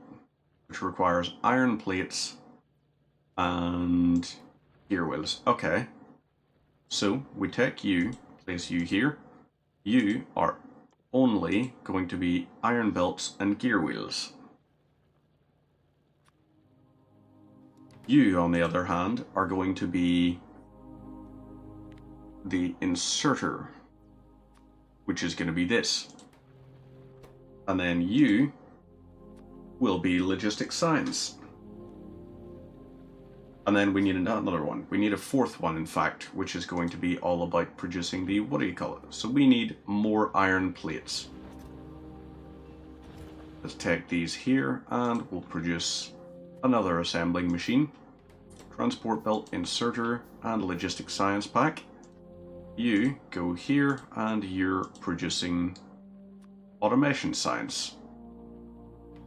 which requires iron plates and gear wheels. Okay. So we take you, place you here. You are only going to be iron belts and gear wheels. You, on the other hand, are going to be the inserter, which is going to be this. And then you will be logistic science. And then we need another one. We need a fourth one, in fact, which is going to be all about producing the, what do you call it? So we need more iron plates. Let's take these here and we'll produce another assembling machine. Transport belt inserter and logistic science pack. You go here and you're producing automation science.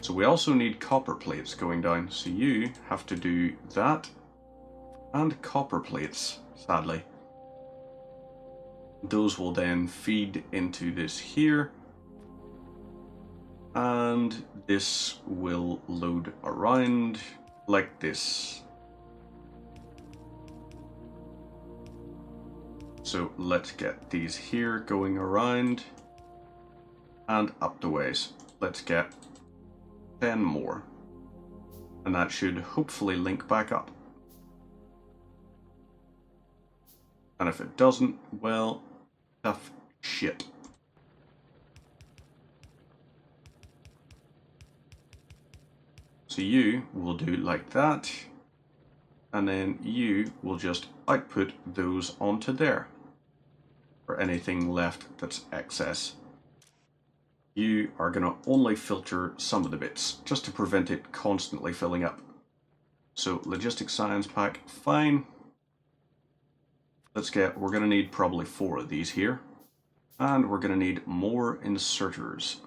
So we also need copper plates going down. So you have to do that and copper plates, sadly. Those will then feed into this here. And this will load around like this. So let's get these here going around and up the ways. Let's get 10 more. And that should hopefully link back up. And if it doesn't, well, tough shit. So you will do like that, and then you will just output those onto there for anything left that's excess. You are going to only filter some of the bits just to prevent it constantly filling up. So logistics science pack, fine. We're going to need probably 4 of these here, and we're going to need more inserters.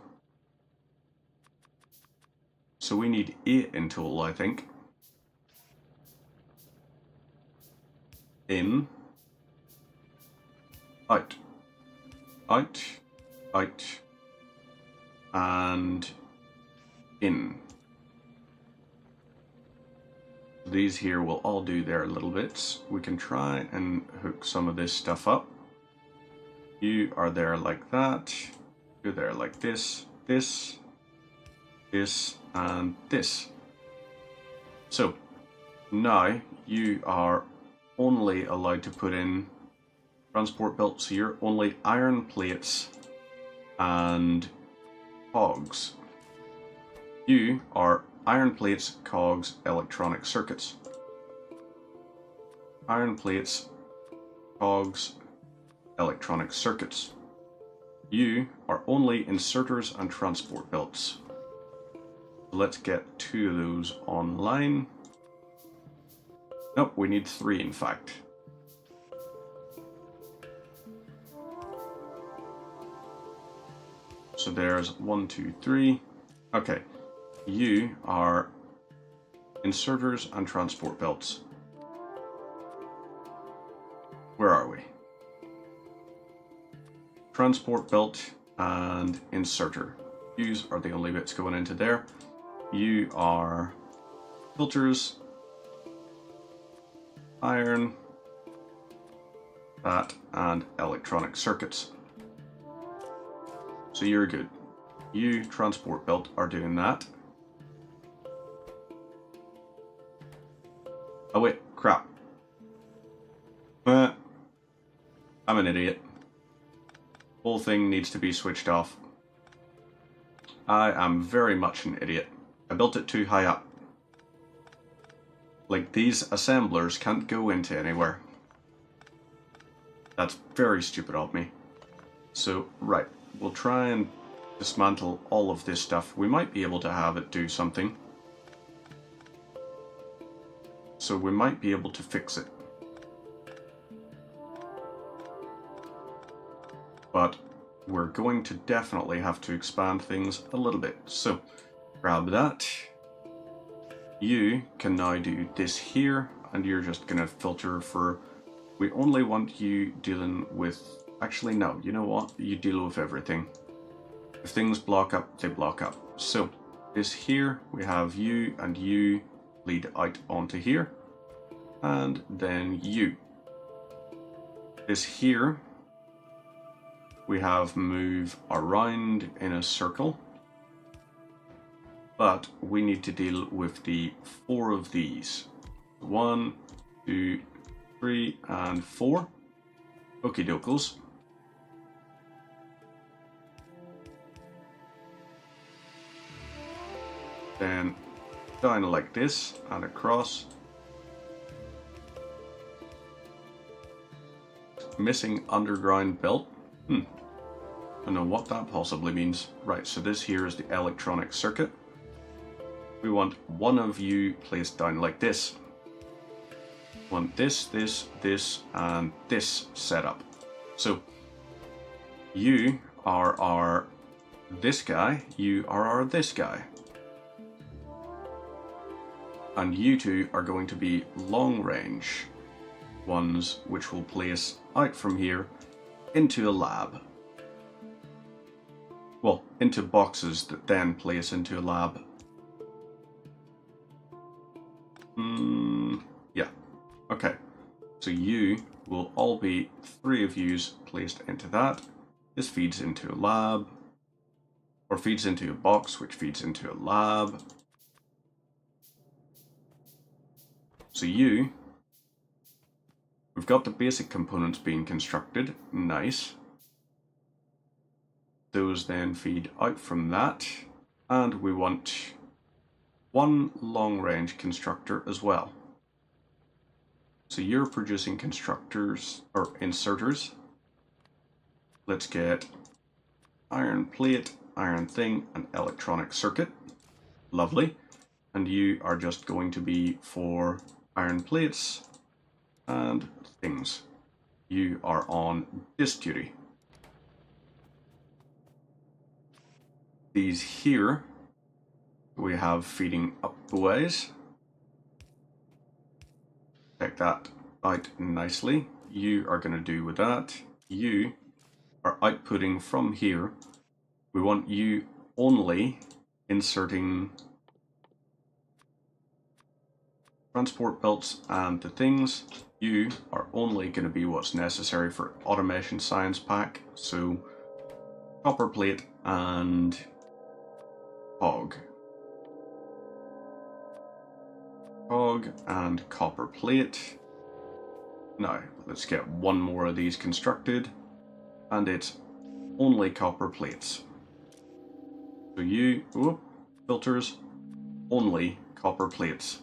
So we need 8 in total, I think. In, out, out, out, and in. These here will all do their little bits. We can try and hook some of this stuff up. You are there like that. You're there like this, this, this, and this. So now you are only allowed to put in transport belts. So you're only iron plates and cogs. You are iron plates, cogs, electronic circuits. Iron plates, cogs, electronic circuits. You are only inserters and transport belts. Let's get 2 of those online. Nope, we need 3 in fact. So there's 1, 2, 3. Okay, you are inserters and transport belts. Where are we? Transport belt and inserter. These are the only bits going into there. You are filters, iron, that, and electronic circuits. So you're good. You, transport belt, are doing that. Oh wait, crap. I'm an idiot. Whole thing needs to be switched off. I am very much an idiot. I built it too high up. Like, these assemblers can't go into anywhere. That's very stupid of me. So, right, we'll try and dismantle all of this stuff. We might be able to have it do something. So we might be able to fix it. But we're going to definitely have to expand things a little bit. So grab that. You can now do this here, and you're just going to filter for... We only want you dealing with... Actually, no, you know what? You deal with everything. If things block up, they block up. So this here, we have you, and you lead out onto here. And then you. This here, we have move around in a circle. But we need to deal with the 4 of these. 1, 2, 3, and 4. Okie dokes. Then down like this and across. Missing underground belt. Don't know what that possibly means. Right, so this here is the electronic circuit. We want 1 of you placed down like this. Want this, this, this, and this set up. So you are our this guy, you are our this guy. And you 2 are going to be long range ones, which will place out from here into a lab. Well, into boxes that then place into a lab. Yeah. Okay. So you will all be 3 of yous placed into that. This feeds into a lab, or feeds into a box, which feeds into a lab. So we've got the basic components being constructed. Nice. Those then feed out from that, and we want 1 long-range constructor as well. So you're producing constructors, or inserters. Let's get iron plate, iron thing, and electronic circuit. Lovely. And you are just going to be for iron plates and things. You are on disc duty. These here we have feeding up the ways. Check that out nicely. You are going to do with that. You are outputting from here. We want you only inserting transport belts and the things. You are only going to be what's necessary for automation science pack. So copper plate and cog. Cog and copper plate. Now, let's get 1 more of these constructed, and it's only copper plates. So you, filters, only copper plates.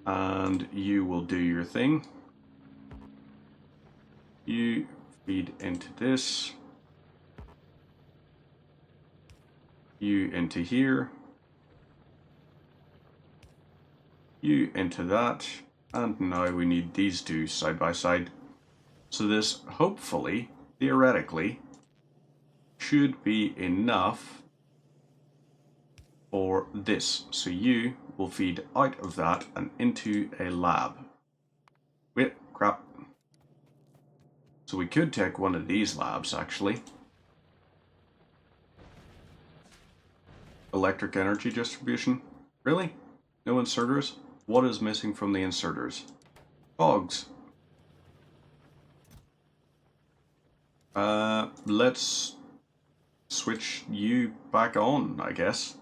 And you will do your thing. You feed into this. You into here. You into that. And now we need these 2 side by side. So this, hopefully, theoretically, should be enough for this. So you will feed out of that and into a lab. Wait, crap. So we could take one of these labs, actually. Electric energy distribution? Really? No inserters? What is missing from the inserters? Cogs. Let's switch you back on, I guess.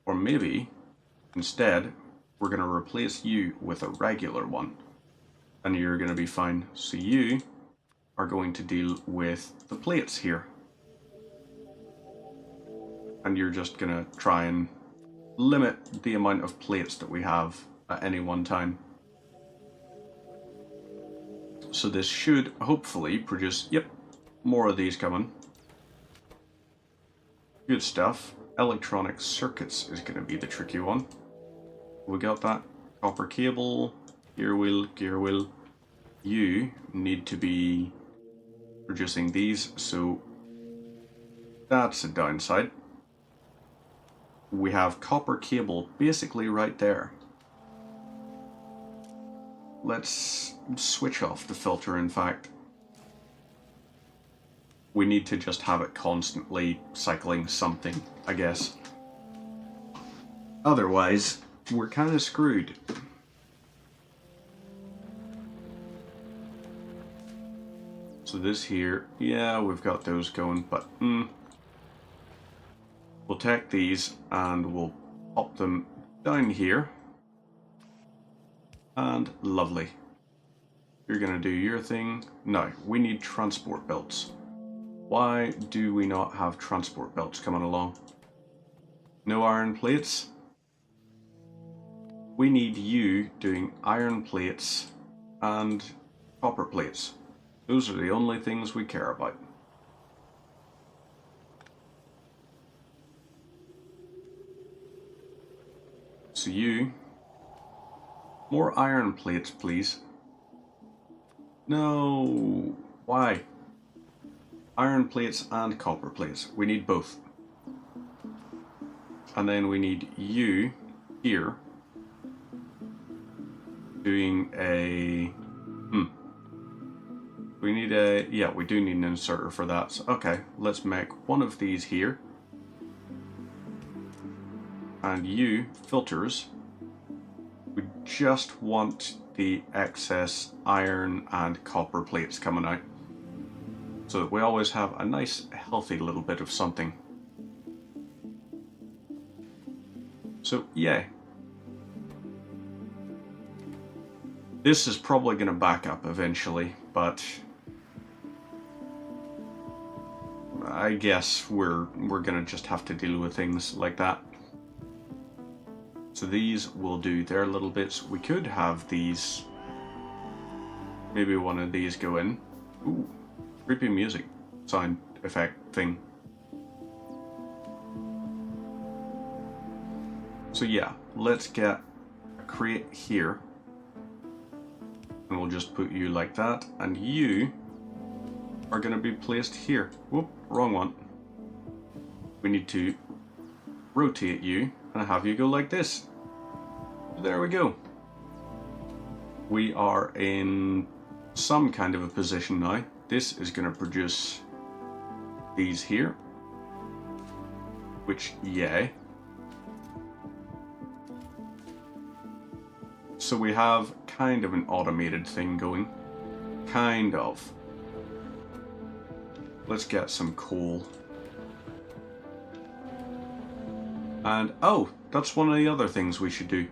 Or maybe, instead, we're going to replace you with a regular one. And you're going to be fine. So you are going to deal with the plates here. And you're just going to try and limit the amount of plates that we have at any one time. So this should hopefully produce, yep, more of these coming. Good stuff. Electronic circuits is going to be the tricky one. We got that. Copper cable, gear wheel. You need to be producing these, so that's a downside. We have copper cable basically right there. Let's switch off the filter, in fact. We need to just have it constantly cycling something, I guess. Otherwise, we're kind of screwed. So this here, yeah, we've got those going, but we'll take these and we'll pop them down here. And lovely. You're gonna do your thing. Now, we need transport belts. Why do we not have transport belts coming along? No iron plates? We need you doing iron plates and copper plates. Those are the only things we care about. So you, more iron plates, please. No, why? Iron plates and copper plates. We need both. And then we need you here doing a... We need a... Yeah, we do need an inserter for that. So, okay, let's make one of these here. And you, filters. We just want the excess iron and copper plates coming out, so that we always have a nice healthy little bit of something. So yeah, this is probably going to back up eventually, but I guess we're going to just have to deal with things like that. So these will do their little bits. We could have these, maybe one of these go in. Ooh, creepy music sound effect thing. So yeah, let's get a crate here. And we'll just put you like that. And you are going to be placed here. Whoop, wrong one. We need to rotate you and have you go like this. There we go. We are in some kind of a position now. This is going to produce these here, which, yay. So we have kind of an automated thing going. Kind of. Let's get some coal. And, oh, that's one of the other things we should do.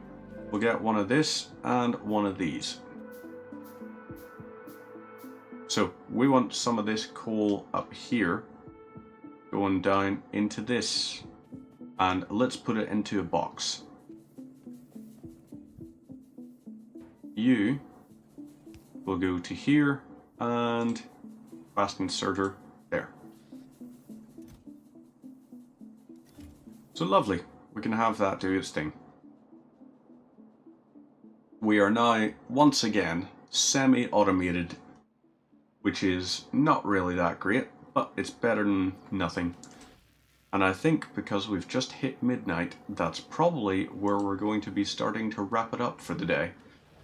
We'll get one of this and one of these. So we want some of this coal up here going down into this. And let's put it into a box. You will go to here and fast inserter there. So lovely. We can have that do its thing. We are now, once again, semi-automated, which is not really that great, but it's better than nothing. And I think because we've just hit midnight, that's probably where we're going to be starting to wrap it up for the day.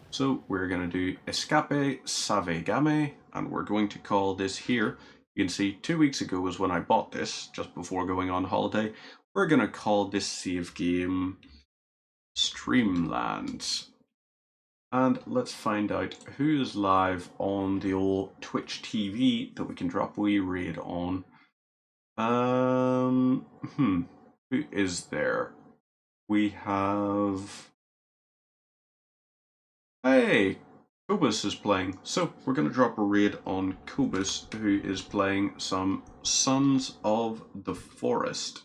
So we're going to do Escape Save Game, and we're going to call this here. You can see 2 weeks ago was when I bought this, just before going on holiday. We're going to call this save game Streamlands. And let's find out who is live on the old Twitch TV that we can drop a wee raid on. Who is there? We have... Hey! Cobus is playing. So we're going to drop a raid on Cobus, who is playing some Sons of the Forest.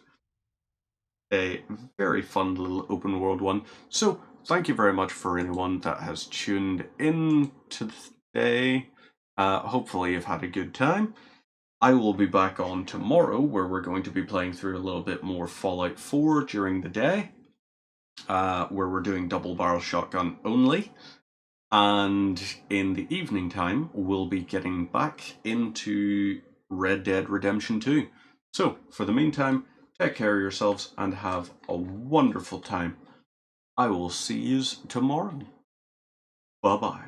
A very fun little open world one. So thank you very much for anyone that has tuned in today. Hopefully you've had a good time. I will be back on tomorrow, where we're going to be playing through a little bit more Fallout 4 during the day, where we're doing double barrel shotgun only. And in the evening time, we'll be getting back into Red Dead Redemption 2. So, for the meantime, take care of yourselves and have a wonderful time. I will see yous tomorrow. Bye-bye.